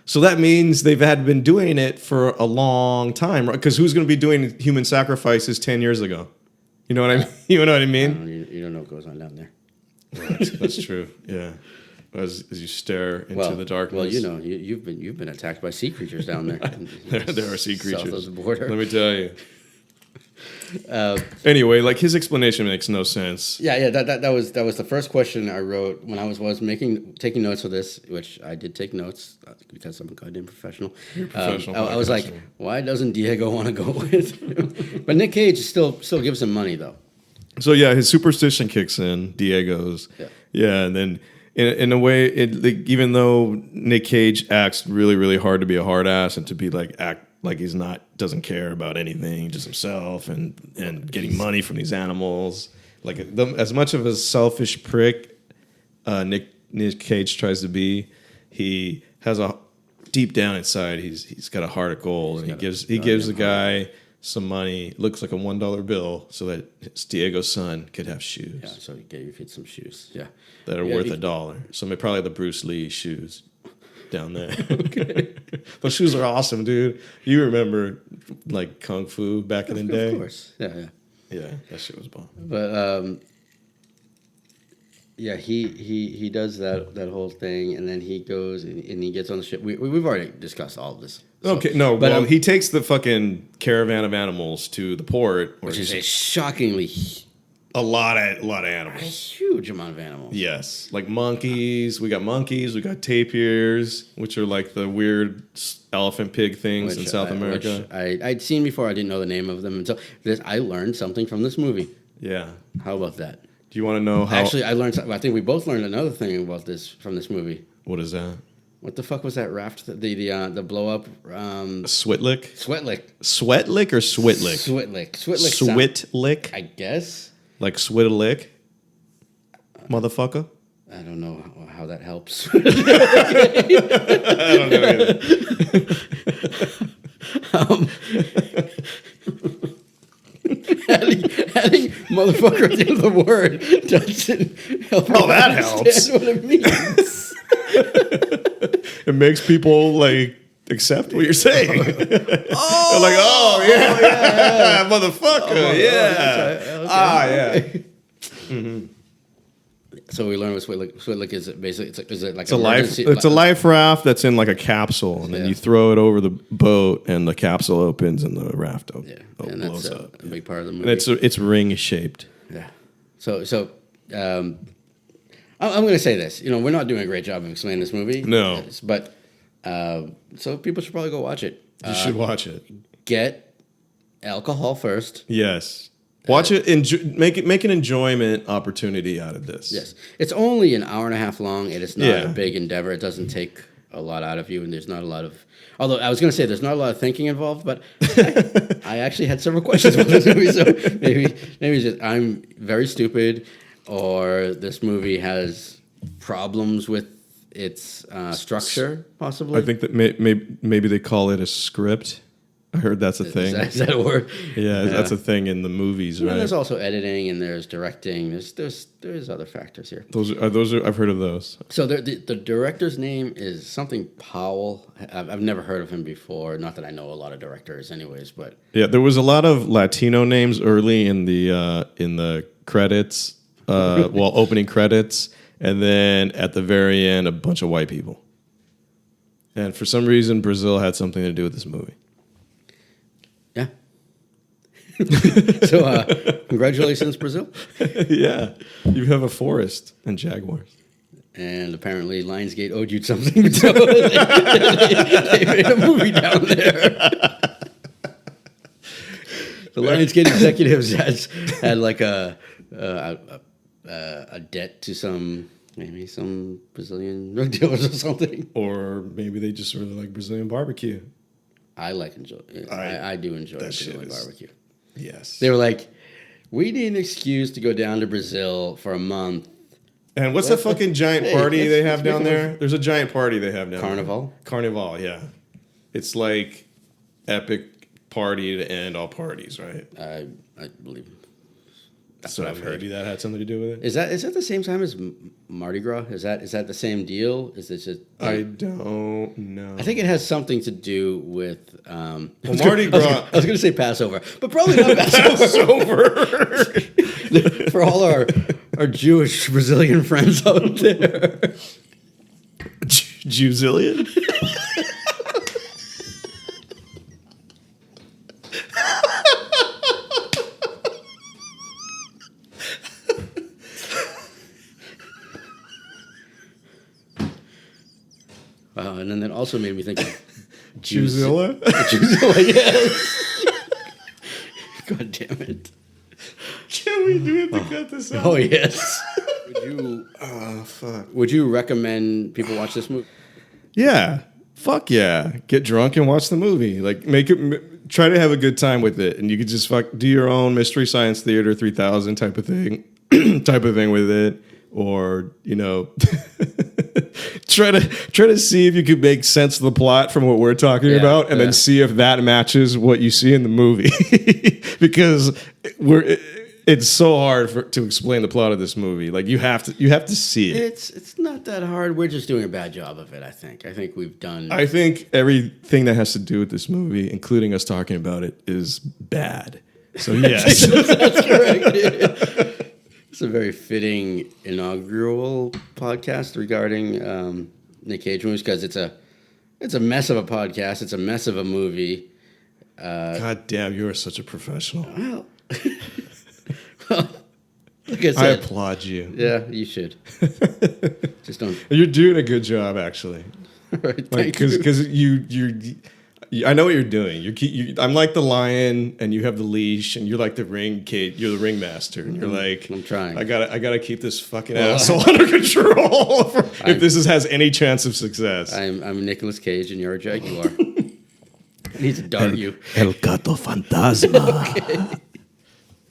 So that means they've been doing it for a long time, right? Because who's going to be doing human sacrifices 10 years ago? You know what I mean? You know what I mean? You don't know what goes on down there. That's true. Yeah. As you stare into the darkness. Well, you know, you've been attacked by sea creatures down there. there are sea creatures. South of the border. Let me tell you. Anyway, like his explanation makes no sense. Yeah. That was the first question I wrote when I was taking notes for this, which I did take notes because I'm a goddamn professional. You're professional. I was like, why doesn't Diego want to go with him? But Nick Cage still gives him money though. So yeah, his superstition kicks in. Diego's. Yeah, and then in a way, even though Nick Cage acts really, really hard to be a hard ass and to be act like he's doesn't care about anything, just himself and getting money from these animals. Like as much of a selfish prick Nick Cage tries to be, he has deep down inside he's got a heart of gold, and he gives the guy some money, looks like a $1 bill, so that Diego's son could have shoes. Yeah, so he gave your kid some shoes. Yeah, that are worth $1. So probably the Bruce Lee shoes down there. Okay. Those shoes are awesome, dude. You remember like Kung Fu back in the day? Of course. Yeah, that shit was bomb. But yeah, he does that whole thing, and then he goes and he gets on the ship. We've already discussed all of this. So, okay, no, but he takes the fucking caravan of animals to the port, which is a shockingly a lot of animals, a huge amount of animals. Yes, like monkeys. We got tapirs, which are like the weird elephant pig things in South America. Which I'd seen before. I didn't know the name of them until this. I learned something from this movie. Yeah, how about that? Do you want to know how? Actually, I think we both learned another thing about this from this movie. What is that? What the fuck was that raft? The blow up. Switlick. Sweatlick. Sweatlick or Switlick? Switlick. Switlick. I guess. Like swit a lick, motherfucker. I don't know how that helps. I don't know either. Adding motherfucker at the end of the word doesn't help. Oh, that helps. What it means. It makes people like accept what you're saying. Yeah, motherfucker, yeah. Right. Mm-hmm. So we learned what Switlick is. Basically, it's a life raft that's in like a capsule, and then you throw it over the boat, and the capsule opens, and the raft opens. Yeah, and that's a big part of the movie. And it's ring shaped. Yeah. So I'm going to say this. You know, we're not doing a great job of explaining this movie. No, but so people should probably go watch it. You should watch it. Get alcohol first. Yes. Watch it. Make an enjoyment opportunity out of this. Yes, it's only an hour and a half long. It is not a big endeavor. It doesn't take a lot out of you, and there's not a lot of. Although I was going to say there's not a lot of thinking involved, but I actually had several questions about this movie. So maybe it's just I'm very stupid, or this movie has problems with its structure. Possibly, I think that maybe they call it a script. I heard that's a thing. Is that a word? Yeah, that's a thing in the movies, right? And there's also editing, and there's directing. There's other factors here. Those are I've heard of those. So the director's name is something Powell. I've never heard of him before. Not that I know a lot of directors, anyways. But yeah, there was a lot of Latino names early in the credits, opening credits, and then at the very end, a bunch of white people. And for some reason, Brazil had something to do with this movie. Yeah. So, congratulations, Brazil. Yeah. You have a forest and jaguars. And apparently Lionsgate owed you something, so they made a movie down there. The Lionsgate executives had like a debt to some Brazilian drug dealers or something. Or maybe they just really like Brazilian barbecue. I do enjoy Brazilian barbecue. Yes. They were like, we need an excuse to go down to Brazil for a month. And what's the fucking giant party they have down there? There's a giant party they have down Carnival? there. Carnival, yeah. It's like epic party to end all parties, right? I believe. That's what I've heard. Maybe that had something to do with it. Is that the same time as Mardi Gras? Is that the same deal? Is this just? I don't know. I think it has something to do with. Mardi Gras. I was going to say Passover, but probably not Passover. For all our Jewish Brazilian friends out there. Jewzillion? Wow, and then that also made me think of Jewzilla? Jewzilla, yes. God damn it. We have to cut this out. Oh, yes. Fuck. Would you recommend people watch this movie? Yeah. Fuck yeah. Get drunk and watch the movie. Like, try to have a good time with it. And you could just do your own Mystery Science Theater 3000 type of thing with it. Or, try to see if you could make sense of the plot from what we're talking about, and then see if that matches what you see in the movie. Because it's so hard to explain the plot of this movie. Like you have to see it. It's not that hard. We're just doing a bad job of it. I think we've done. I think everything that has to do with this movie, including us talking about it, is bad. So yes, that's correct. It's a very fitting inaugural podcast regarding Nick Cage movies because it's a mess of a podcast. It's a mess of a movie. God damn, you are such a professional. Well, like I said, I applaud you. Yeah, you should. Just don't. You're doing a good job, actually. Right, Because I know what you're doing. I'm like the lion, and you have the leash, and you're like the ring cage. You're the ringmaster, and you're like, I'm trying. I gotta keep this fucking asshole under control if this has any chance of success. I'm Nicolas Cage, and you're a jaguar. I need to dart you. El Gato Fantasma. Okay.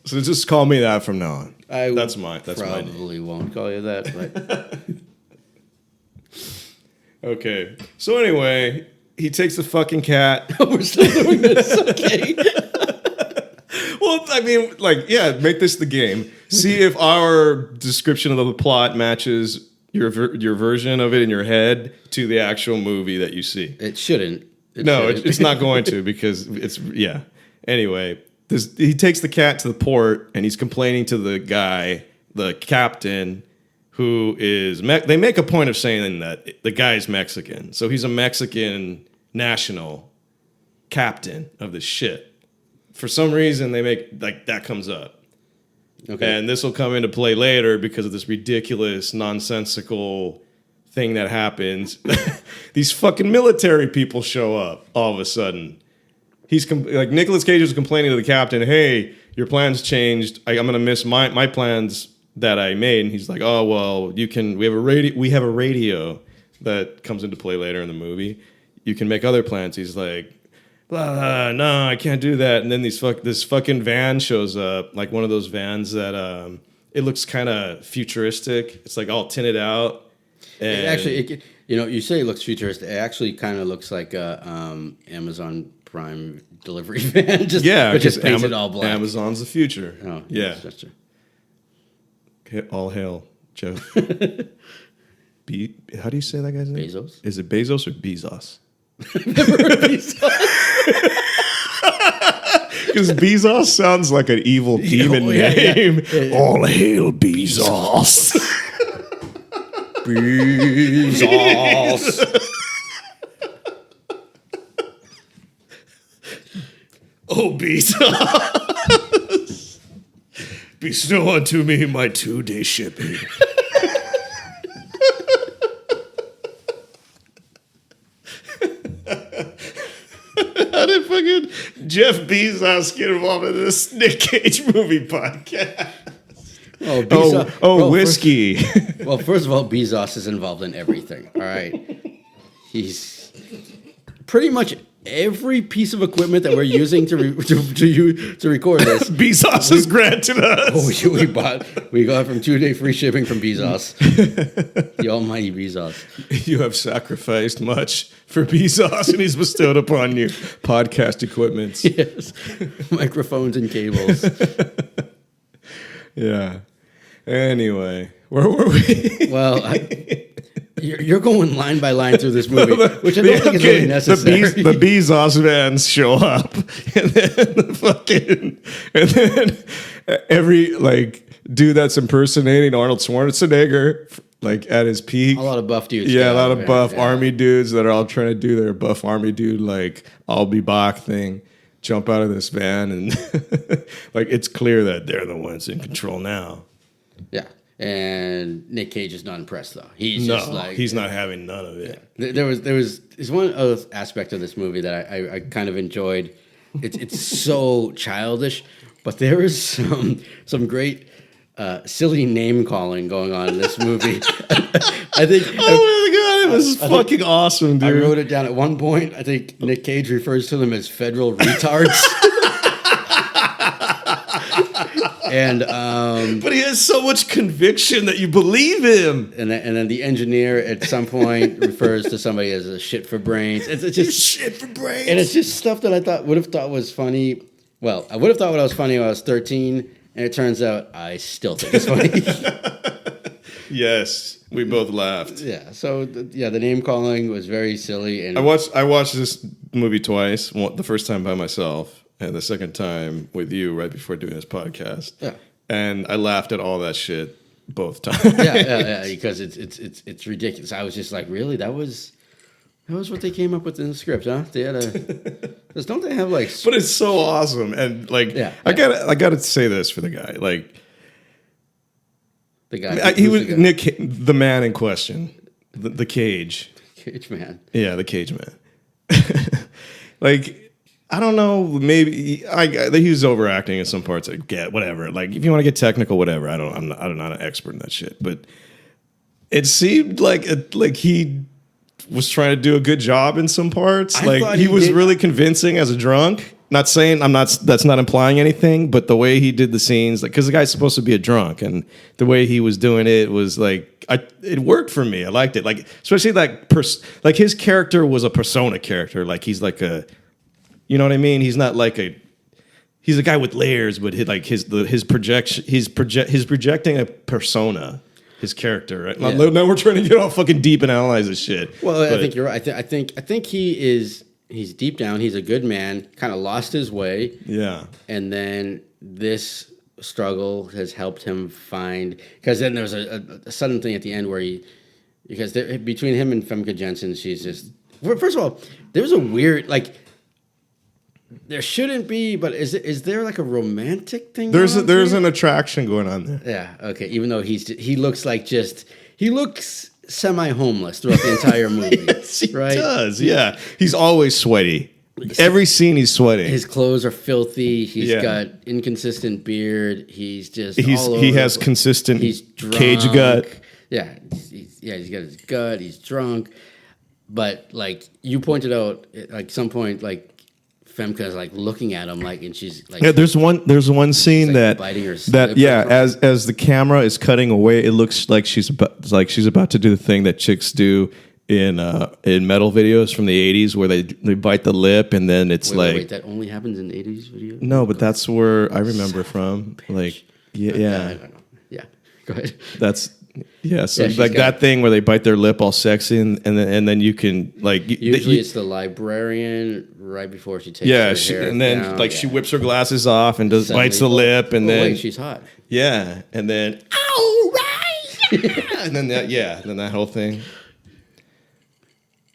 So just call me that from now on. That's my name. Probably won't call you that, but okay. So anyway, he takes the fucking cat. We're still doing this, okay? Well, I mean, make this the game. See if our description of the plot matches your version of it in your head to the actual movie that you see. It shouldn't. It's not going to because yeah. Anyway, he takes the cat to the port and he's complaining to the guy, the captain, who is they make a point of saying that the guy's Mexican. So he's a Mexican national captain of the ship. For some reason they make that comes up. Okay. And this will come into play later because of this ridiculous, nonsensical thing that happens. These fucking military people show up all of a sudden. He's Nicolas Cage is complaining to the captain, "Hey, your plans changed. I'm going to miss my plans that I made." And he's like, "Oh, well, you can we have a radio that comes into play later in the movie. You can make other plans." He's like, "Blah, no, I can't do that." And then this fucking van shows up, like one of those vans that it looks kind of futuristic. It's like all tinted out. And you say it looks futuristic. It actually kind of looks like a Amazon Prime delivery van. Just painted all black. Amazon's the future. Oh, yeah. That's true. Okay, all hail, Jeff. How do you say that guy's name? Bezos. Is it Bezos or Bezos? Never heard of Bezos. Because Bezos sounds like an evil demon name. Yeah. All hail Bezos. Bezos. Oh, Bezos. Bestow unto me my 2-day shipping. How did fucking Jeff Bezos get involved in this Nick Cage movie podcast? Whiskey. First of all, Bezos is involved in everything. All right, he's pretty much every piece of equipment that we're using to record this. Bezos has granted us. Oh, we got from 2-day free shipping from Bezos. The almighty Bezos. You have sacrificed much for Bezos, and he's bestowed upon you podcast equipment. Yes, microphones and cables. Yeah. Anyway, where were we? Well, you're going line by line through this movie, which I don't think is really necessary. The Bezos vans show up, and then every dude that's impersonating Arnold Schwarzenegger, at his peak. A lot of buff dudes. Yeah, a lot of buff army dudes that are all trying to do their buff army dude I'll be Bach thing. Jump out of this van and it's clear that they're the ones in control now. Yeah. And Nick Cage is not impressed though. He's not having none of it. Yeah. There's one other aspect of this movie that I kind of enjoyed. It's so childish, but there is some great silly name calling going on in this movie. I think. Oh my god, it was fucking awesome, dude. I wrote it down at one point. I think Nick Cage refers to them as federal retards. But he has so much conviction that you believe him. And then the engineer at some point refers to somebody as a shit for brains. It's just shit for brains. And it's just stuff that I would have thought was funny. Well, I would have thought what I was funny when I was 13, and it turns out I still think it's funny. Yes, we both laughed. Yeah. So the name calling was very silly. And I watched this movie twice. The first time by myself, and the second time with you right before doing this podcast. Yeah. And I laughed at all that shit both times. yeah, because it's ridiculous. I was just like, really? That was what they came up with in the script, huh? They had don't they have But it's so awesome, and I gotta say this for the guy, the guy he was Nick, the man in question, the Cage man. Yeah, the Cage man. I don't know, maybe he was overacting in some parts. I get whatever. If you want to get technical, whatever. I'm not an expert in that shit, but it seemed like he was trying to do a good job in some parts. He was really convincing as a drunk. Not saying that's not implying anything, but the way he did the scenes, because the guy's supposed to be a drunk, and the way he was doing it was it worked for me. I liked it. Especially his character was a persona character. He's a, you know what I mean? He's not he's a guy with layers, but he's projecting a persona. His character, right? Yeah. Now we're trying to get all fucking deep and analyze this shit. Well, I think you're right. I think he's deep down. He's a good man. Kind of lost his way. Yeah. And then this struggle has helped him find. Because then there's a sudden thing at the end where between him and Famke Janssen, she's just. First of all, there's a weird there shouldn't be, but is there a romantic thing? There's an attraction going on there. Yeah. Okay. Even though he looks semi-homeless throughout the entire movie. Yes, he does. Yeah. He's always sweaty. Every scene he's sweating. His clothes are filthy. He's got inconsistent beard. He's just he has consistent Cage gut. Yeah. He's got his gut. He's drunk. But you pointed out at some point Femke's looking at him and she's there's one scene that biting her as the camera is cutting away, it looks like she's about to do the thing that chicks do in metal videos from the 80s where they bite the lip, and then it's wait, that only happens in 80s videos? No, but that's where I remember from. I don't know. Yeah. Go ahead. So that thing where they bite their lip all sexy, and then you can usually it's the librarian right before she takes her hair and then down. She whips her glasses off and bites the lip, and then wait, she's hot. Yeah, and then all right, and then that whole thing.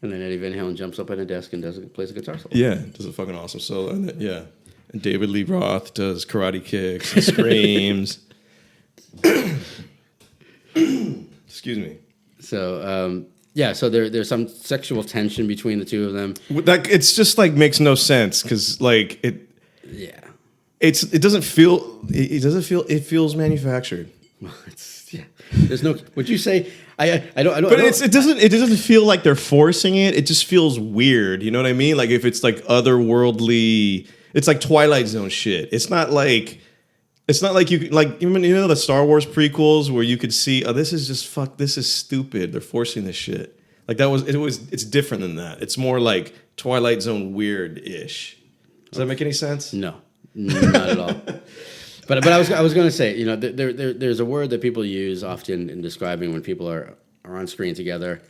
And then Eddie Van Halen jumps up on a desk and plays a guitar solo. Yeah, does a fucking awesome solo, and and David Lee Roth does karate kicks and screams. Excuse me. So, so there's some sexual tension between the two of them. It's just makes no sense because it feels manufactured. There's no. Would you say I don't? But it doesn't feel like they're forcing it. It just feels weird. You know what I mean? If it's otherworldly, it's like Twilight Zone shit. It's not like. It's not like the Star Wars prequels where you could see, this is just this is stupid. They're forcing this shit. It's different than that. It's more like Twilight Zone weird-ish. Does that make any sense? No, not at all. But I was going to say, you know, there's a word that people use often in describing when people are on screen together,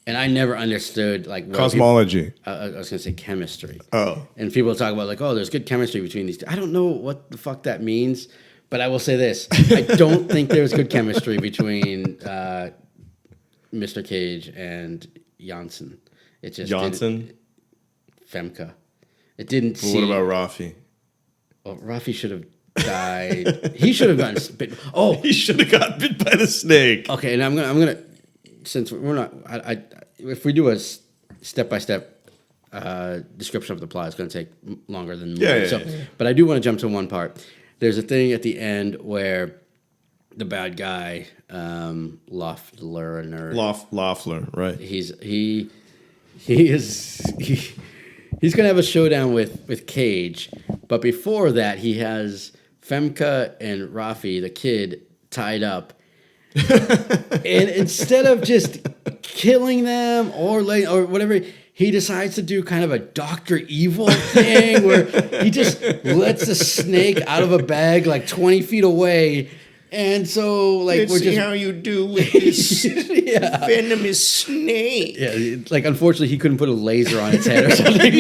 and I never understood like what cosmology. I was going to say chemistry. Oh, and people talk about like, oh, there's good chemistry between these two. I don't know what the fuck that means, but I will say this: I don't think there's good chemistry between Mr. Cage and Janssen. It just Janssen, Famke. It didn't. But what about Rafi? Well, Rafi should have died. He should have gotten bit. Oh, He should have got bit by the snake. okay. And I'm gonna since we're not. If we do a step-by-step description of the plot, it's going to take longer than the movie. Yeah. But I do want to jump to one part. There's a thing at the end where the bad guy, Loffler, Loffler, right? He's going to have a showdown with Cage, but before that, he has Famke and Rafi, the kid, tied up. And instead of just killing them or whatever, he decides to do kind of a Dr. Evil thing where he just lets the snake out of a bag like 20 feet away. And so, like, Let's see how you do with this venomous snake. Yeah, like, unfortunately, he couldn't put a laser on its head or something.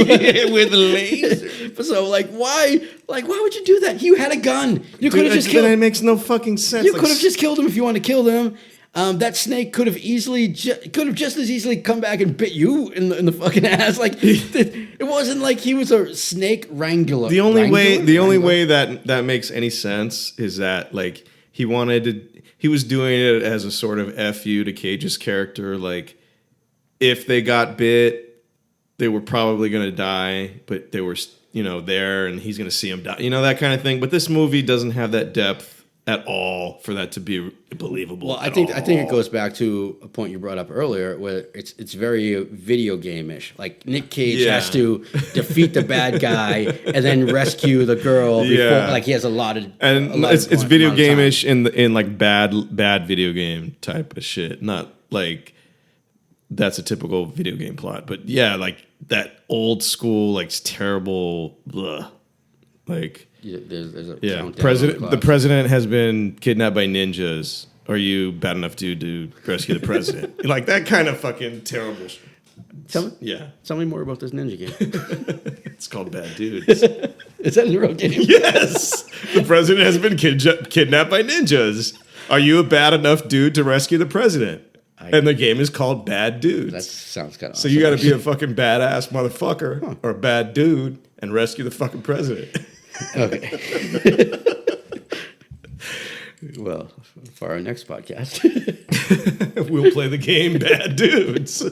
With a laser. So, like, why would you do that? You had a gun. You could have just killed That him. makes no fucking sense. You could have just killed him if you wanted to kill them. That snake could have just as easily come back and bit you in the fucking ass. Like, it wasn't like he was a snake wrangler. The only way that makes any sense is that, like, he was doing it as a sort of FU to Cage's character. Like, if they got bit, they were probably going to die, but they were, there, and he's going to see them die. That kind of thing. But this movie doesn't have that depth at all for that to be believable. Well, I think it goes back to a point you brought up earlier, where it's very video game-ish. Like, Nick Cage has to defeat the bad guy and then rescue the girl before. Like, he has it's video game-ish in like bad video game type of shit. Not like that's a typical video game plot, but yeah, like that old school, like terrible, blah, like. There's a the president has been kidnapped by ninjas. Are you bad enough to rescue the president? Like that kind of fucking terrible shit. Tell me more about this ninja game. It's called Bad Dudes. Is that a real game? Yes. The president has been kidnapped by ninjas. Are you a bad enough dude to rescue the president? And the game is called Bad Dudes. That sounds kind of awesome. So you got to be a fucking badass motherfucker or a bad dude and rescue the fucking president. Okay. Well, for our next podcast, we'll play the game Bad Dudes.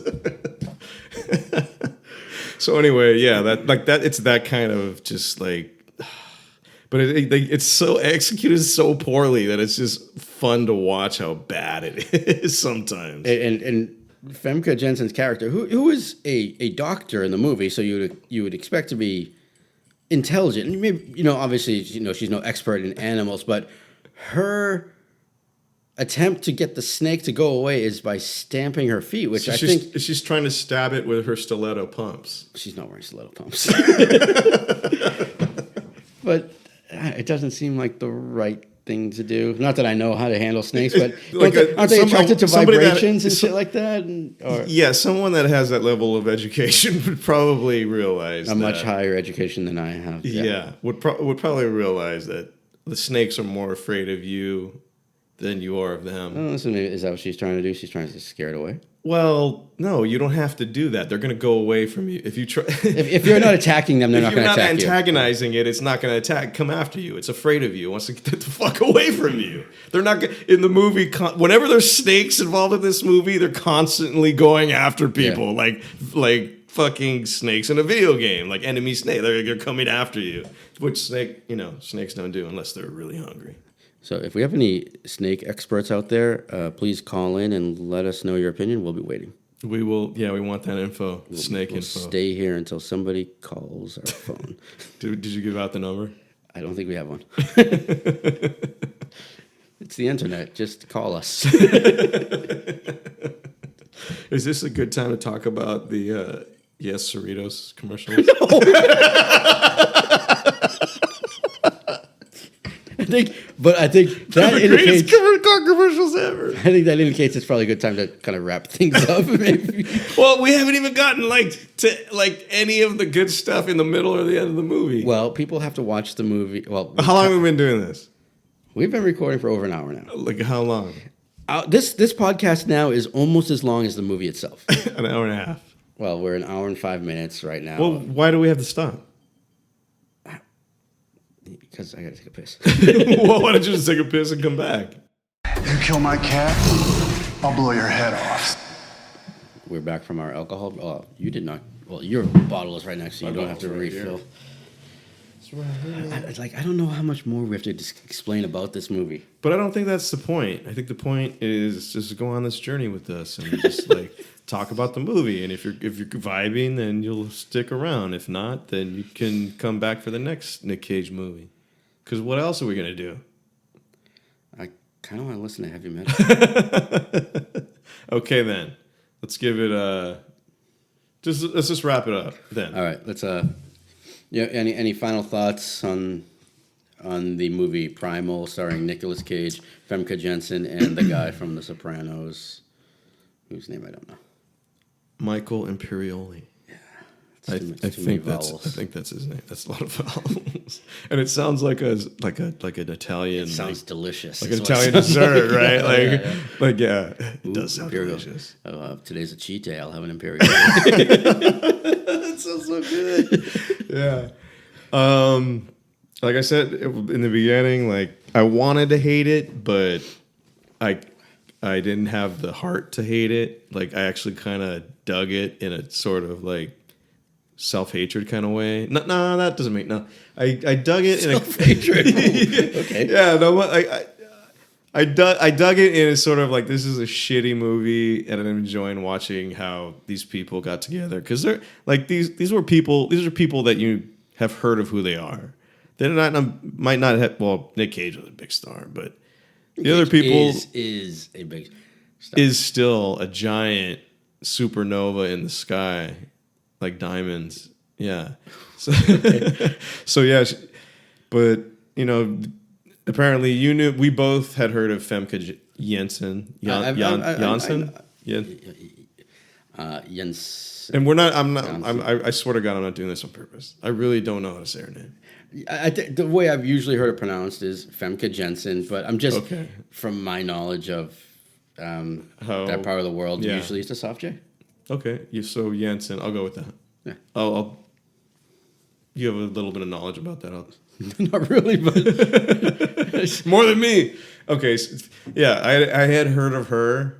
So anyway, yeah, it's that kind of just like, but it's so executed so poorly that it's just fun to watch how bad it is sometimes. And Famke Janssen's character, who is a doctor in the movie, so you would expect to be intelligent, and maybe obviously she's no expert in animals, but her attempt to get the snake to go away is by stamping her feet, which I think she's trying to stab it with her stiletto pumps. She's not wearing stiletto pumps, but it doesn't seem like the right thing to do. Not that I know how to handle snakes, but aren't they attracted to vibrations and shit like that? Yeah, someone that has that level of education would probably realize a much higher education than I have. Yeah, would probably realize that the snakes are more afraid of you than you are of them. Oh, so maybe, is that what she's trying to do? She's trying to scare it away? Well, no, you don't have to do that. They're going to go away from you if you try. if you're not attacking them, they're not going to attack you. If you're not antagonizing it, it's not going to come after you. It's afraid of you. It wants to get the fuck away from you. They're not in the movie. Whenever there's snakes involved in this movie, they're constantly going after people, like fucking snakes in a video game, like enemy snake. They're coming after you, which snakes don't do unless they're really hungry. So if we have any snake experts out there, please call in and let us know your opinion. We'll be waiting. We will. Yeah, we want that info. Snake info. Stay here until somebody calls our phone. Did you give out the number? I don't think we have one. It's the internet. Just call us. Is this a good time to talk about the Yes Cerritos commercials? think that the greatest indicates. car commercials ever. I think that indicates it's probably a good time to kind of wrap things up. Maybe. Well, we haven't even gotten to any of the good stuff in the middle or the end of the movie. Well, people have to watch the movie. Well, How long have we been doing this? we've been recording for over an hour now. Like how long? This podcast now is almost as long as the movie itself. An hour and a half. Well, we're an hour and 5 minutes right now. Well, why do we have to stop? Because I got to take a piss. Well, why don't you just take a piss and come back? You kill my cat, I'll blow your head off. We're back from our alcohol. Oh, you did not. Well, your bottle is right next to you. You don't have to refill. I don't know how much more we have to explain about this movie. But I don't think that's the point. I think the point is just go on this journey with us and just like talk about the movie. And if you're vibing, then you'll stick around. If not, then you can come back for the next Nick Cage movie. Because what else are we gonna do? I kind of want to listen to heavy metal. Okay, then let's give it let's just wrap it up then. All right, let's yeah. Any final thoughts on the movie Primal, starring Nicolas Cage, Famke Janssen, and the guy from The Sopranos, whose name I don't know. Michael Imperioli. Yeah, I think that's his name. That's a lot of vowels, and it sounds like an Italian. It sounds delicious. Like an Italian dessert, right? Yeah. It does sound delicious. Today's a cheat day. I'll have an Imperial. That sounds so good. Yeah. Like I said in the beginning, like I wanted to hate it, but I didn't have the heart to hate it. Like I actually kind of dug it in a sort of like self-hatred kind of way. No, that doesn't make no. I dug it in self-hatred. Okay. Yeah, no, I dug it in a sort of like this is a shitty movie, and I'm enjoying watching how these people got together because they're like these are people that you have heard of who they are. They might not have. Well, Nick Cage was a big star, but the other people is a big star. Is still a giant supernova in the sky, like diamonds. Yeah. So, so yeah, but you know. Apparently, you knew. We both had heard of Famke Janssen. Janssen. Jens. And we're not. I'm not. I swear to God, I'm not doing this on purpose. I really don't know how to say her name. The way I've usually heard it pronounced is Famke Janssen, but I'm just from my knowledge of that part of the world. Yeah. Usually, it's a soft J. Okay, so Janssen. I'll go with that. Yeah. I'll. You have a little bit of knowledge about that. Not really, but more than me. Okay, so, yeah, I had heard of her,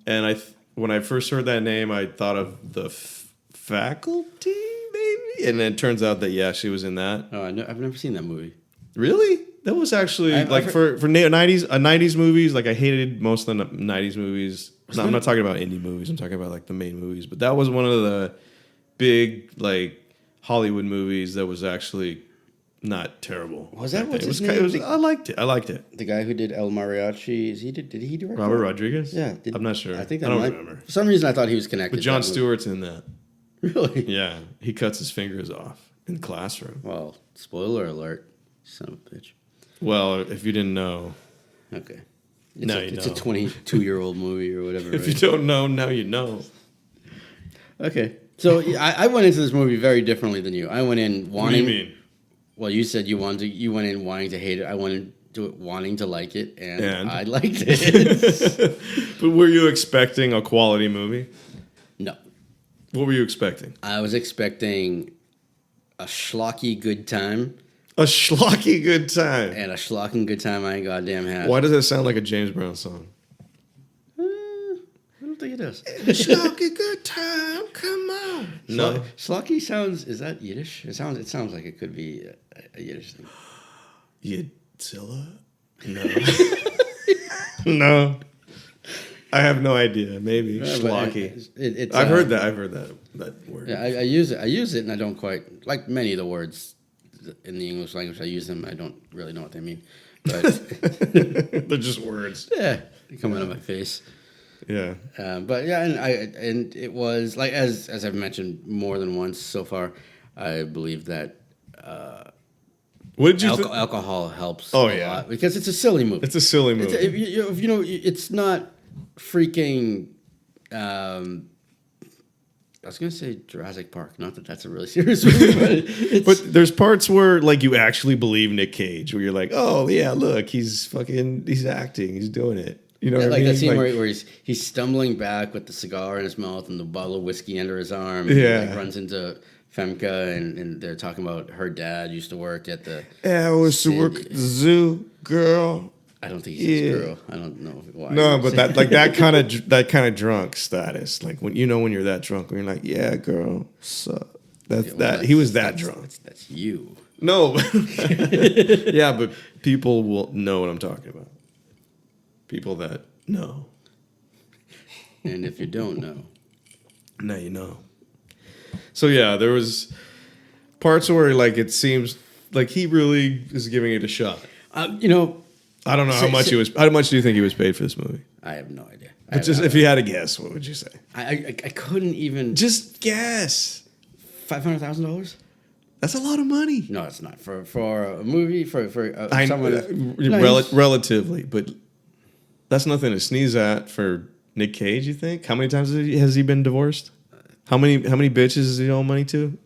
and when I first heard that name, I thought of the Faculty, maybe, and then it turns out that she was in that. Oh, I've never seen that movie. Really? That was actually for 90s movies. Like I hated most of the 90s movies. No, I'm not talking about indie movies. I'm talking about like the main movies. But that was one of the big like Hollywood movies that was actually not terrible. Was that what's his name? I liked it. The guy who did El Mariachi, did he direct Robert Rodriguez? Yeah. I'm not sure. I don't remember. For some reason, I thought he was connected. But Jon Stewart's in that. Really? Yeah. He cuts his fingers off in the classroom. Well, spoiler alert. Son of a bitch. Well, if you didn't know. Okay. It's a 22-year-old movie or whatever. If you don't know, now you know. Okay. So I went into this movie very differently than you. I went in wanting. What do you mean? Well, you said you went in wanting to hate it. I went into it wanting to like it, and I liked it. But were you expecting a quality movie? No. What were you expecting? I was expecting a schlocky good time. A schlocky good time. And a schlocking good time I ain't goddamn had. Why does that sound like a James Brown song? I don't think it does. Schlocky good time, come on. No. Schlocky sounds, is that Yiddish? It sounds like it could be a Yiddish thing. Yidzilla? No. No. I have no idea. Maybe. Schlocky. I've heard that word. Yeah, I use it and I don't quite, like many of the words in the English language, I use them. I don't really know what they mean. But they're just words. Yeah. They come out of my face. Yeah. But yeah, and it was like as I've mentioned more than once so far, I believe that What did you think? Alcohol helps. Oh, a yeah. lot because it's a silly movie. It's a silly movie. It's not freaking. I was gonna say Jurassic Park. Not that that's a really serious movie, but there's parts where like you actually believe Nick Cage, where you're like, oh yeah, look, he's acting, he's doing it. You know, what I mean? That scene where he's stumbling back with the cigar in his mouth and the bottle of whiskey under his arm. And Yeah, he, like, runs into Famke and they're talking about her dad used to work at the. Yeah, I was to work at the zoo, girl. I don't think he says girl. I don't know why. No, but that kind of drunk status, like when you're that drunk, when you're like, yeah, girl, so he was that drunk. That's you. No, yeah, but people will know what I'm talking about. People that know, and if you don't know, now you know. So yeah, there was parts where like it seems like he really is giving it a shot. I don't know how much he was. How much do you think he was paid for this movie? I have no idea. But just if you had to guess, what would you say? I couldn't even just guess. $500,000. That's a lot of money. No, it's not for a movie for someone. Relatively, but that's nothing to sneeze at for Nick Cage. You think? How many times has he been divorced? How many bitches does he owe money to?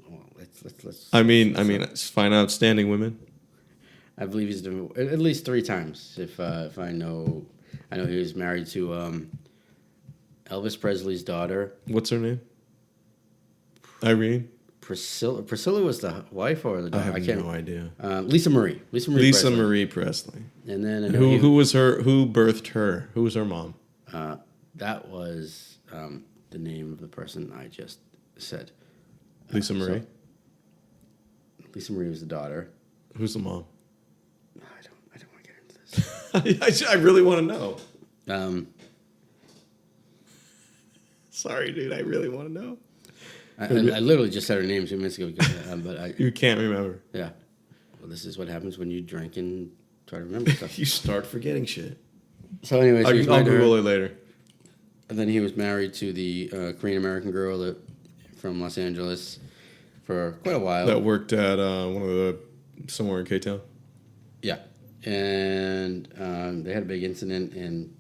Well, let's I mean, find outstanding women. I believe he's done at least 3 times. If I know he was married to Elvis Presley's daughter. What's her name? Irene. Priscilla was the wife or the daughter? I have no idea. Lisa Marie. Lisa Marie Presley. And then who was her? Who birthed her? Who was her mom? That was the name of the person I just said. Lisa Marie. Lisa Marie was the daughter. Who's the mom? I don't want to get into this. I really want to know. Sorry, dude. I really want to know. I literally just said her name 2 minutes ago. But you can't remember. Yeah. Well, this is what happens when you drink and try to remember stuff. You start forgetting shit. So, anyways, I'll Google it later. And then he was married to the Korean American girl from Los Angeles for quite a while. That worked at somewhere in K-Town. Yeah, and they had a big incident in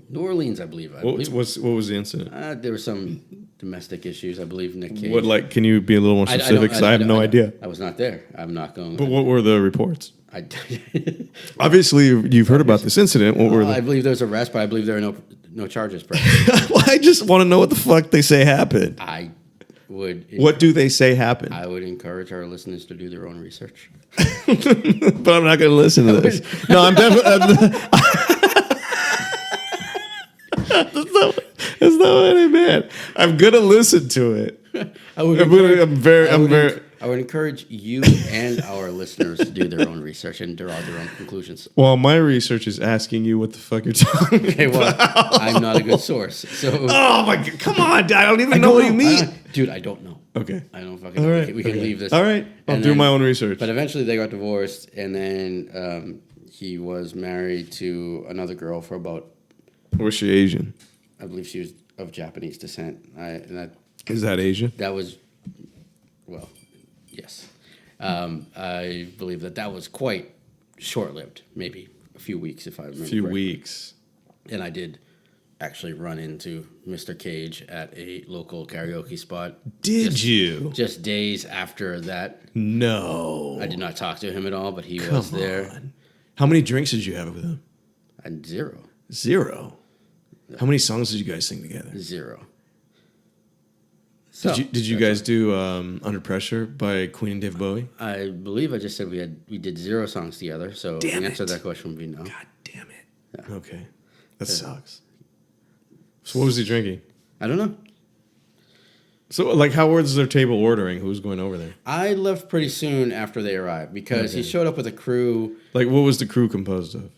New Orleans, I believe. What was the incident? There were some domestic issues, I believe. Nick Cage. What, like? Can you be a little more specific? Because I have no idea. I was not there. I'm not going. But what were the reports? Obviously, you've heard about this incident. What were? I believe there was arrest, but I believe there are no charges. Well, I just want to know what the fuck they say happened. What do they say happened? I would encourage our listeners to do their own research. But I'm not going to listen to this. No, I'm definitely. That's not what I meant. I'm going to listen to it. I would encourage you and our listeners to do their own research and draw their own conclusions. Well, my research is asking you what the fuck you're talking okay, well, I'm not a good source. So. Oh my God, come on, I don't even know what you mean. Dude, I don't know. Okay. I don't fucking know. Right. We can leave this. All right. I'll do my own research. But eventually they got divorced, and then he was married to another girl for about... Was she Asian? I believe she was of Japanese descent. Is that Asian? That was... Well... Yes. I believe that was quite short-lived, maybe a few weeks, if I remember correctly. Weeks. And I did actually run into Mr. Cage at a local karaoke spot. Did you? Just days after that. No. I did not talk to him at all, but he was there. How many drinks did you have with him? Zero. Zero? How many songs did you guys sing together? Zero. Did you guys do Under Pressure by Queen and Dave Bowie? I believe I just said we did 0 songs together, so the answer to that question would be no. God damn it. Yeah. Okay. That sucks. So what was he drinking? I don't know. So, like, how was their table ordering? Who was going over there? I left pretty soon after they arrived because he showed up with a crew. Like, what was the crew composed of?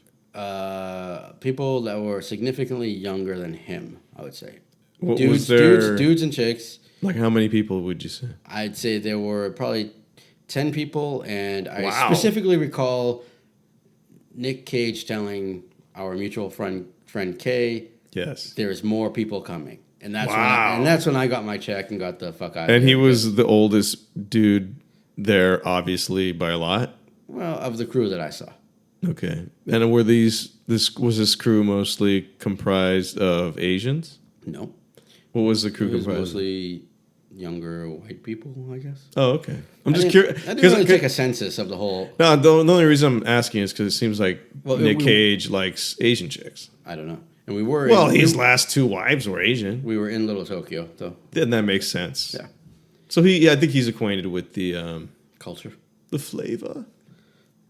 People that were significantly younger than him, I would say. What dudes and chicks. Like, how many people would you say? I'd say there were probably 10 people, and I specifically recall Nick Cage telling our mutual friend Kay, yes, there's more people coming. And that's when I got my check and got the fuck out of here. And he was the oldest dude there obviously by a lot. Well, of the crew that I saw. Okay. And were this crew mostly comprised of Asians? No. What was the crew It was comprised of? mostly younger white people, I guess. Oh, okay. I'm just curious. I didn't really take a census of the whole. No, the only reason I'm asking is because it seems like Nick we- Cage likes Asian chicks. I don't know. And we were. Well, his last 2 wives were Asian. We were in Little Tokyo, so Then that makes sense. yeah, So I think he's acquainted with the culture. flavor.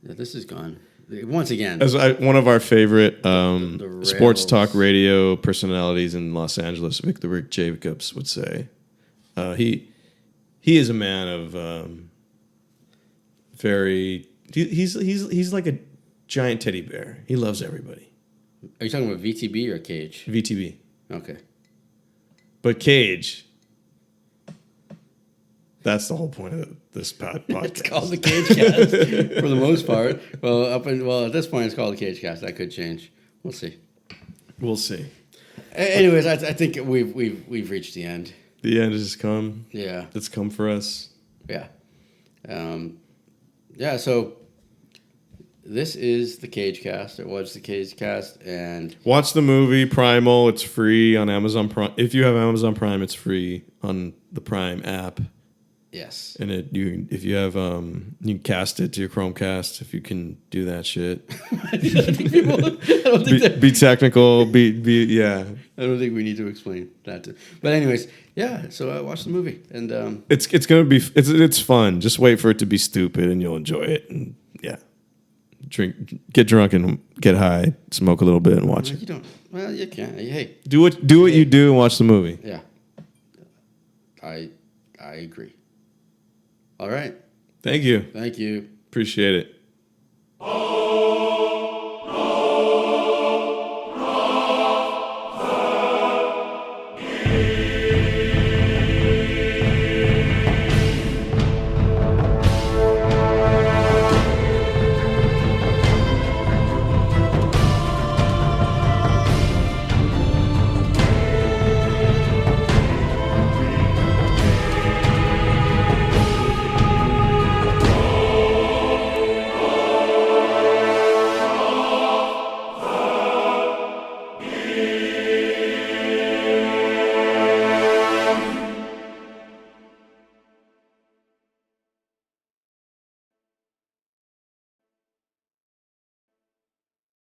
Yeah, this is gone. Once again, As one of our favorite the sports rails. talk radio personalities in Los Angeles, Victor Jacobs would say, he is a man of very. He's like a giant teddy bear. He loves everybody. are you talking about VTB or Cage? VTB, Okay. but Cage. That's the whole point of this podcast. It's called the Cage Cast for the most part. Well, at this point, it's called the Cage Cast. That could change. We'll see. We'll see. Anyways, I think we've reached the end. The end has come. Yeah. It's come for us. Yeah. Yeah. So this is the Cage Cast. It was the Cage Cast, and Watch the movie Primal. It's free on Amazon Prime. If you have Amazon Prime, it's free on the Prime app. yes, And if you have you can cast it to your Chromecast if you can do that shit. I don't think that. Be technical. Be yeah. I don't think we need to explain that. But anyways, yeah. So I watched the movie, and It's gonna be it's fun. Just wait for it to be stupid and you'll enjoy it. And yeah, get drunk and get high, smoke a little bit and watch it. you don't. Well, you can. Hey, Do what you do and watch the movie. yeah. I agree. All right. Thank you. Thank you. Appreciate it. Roll,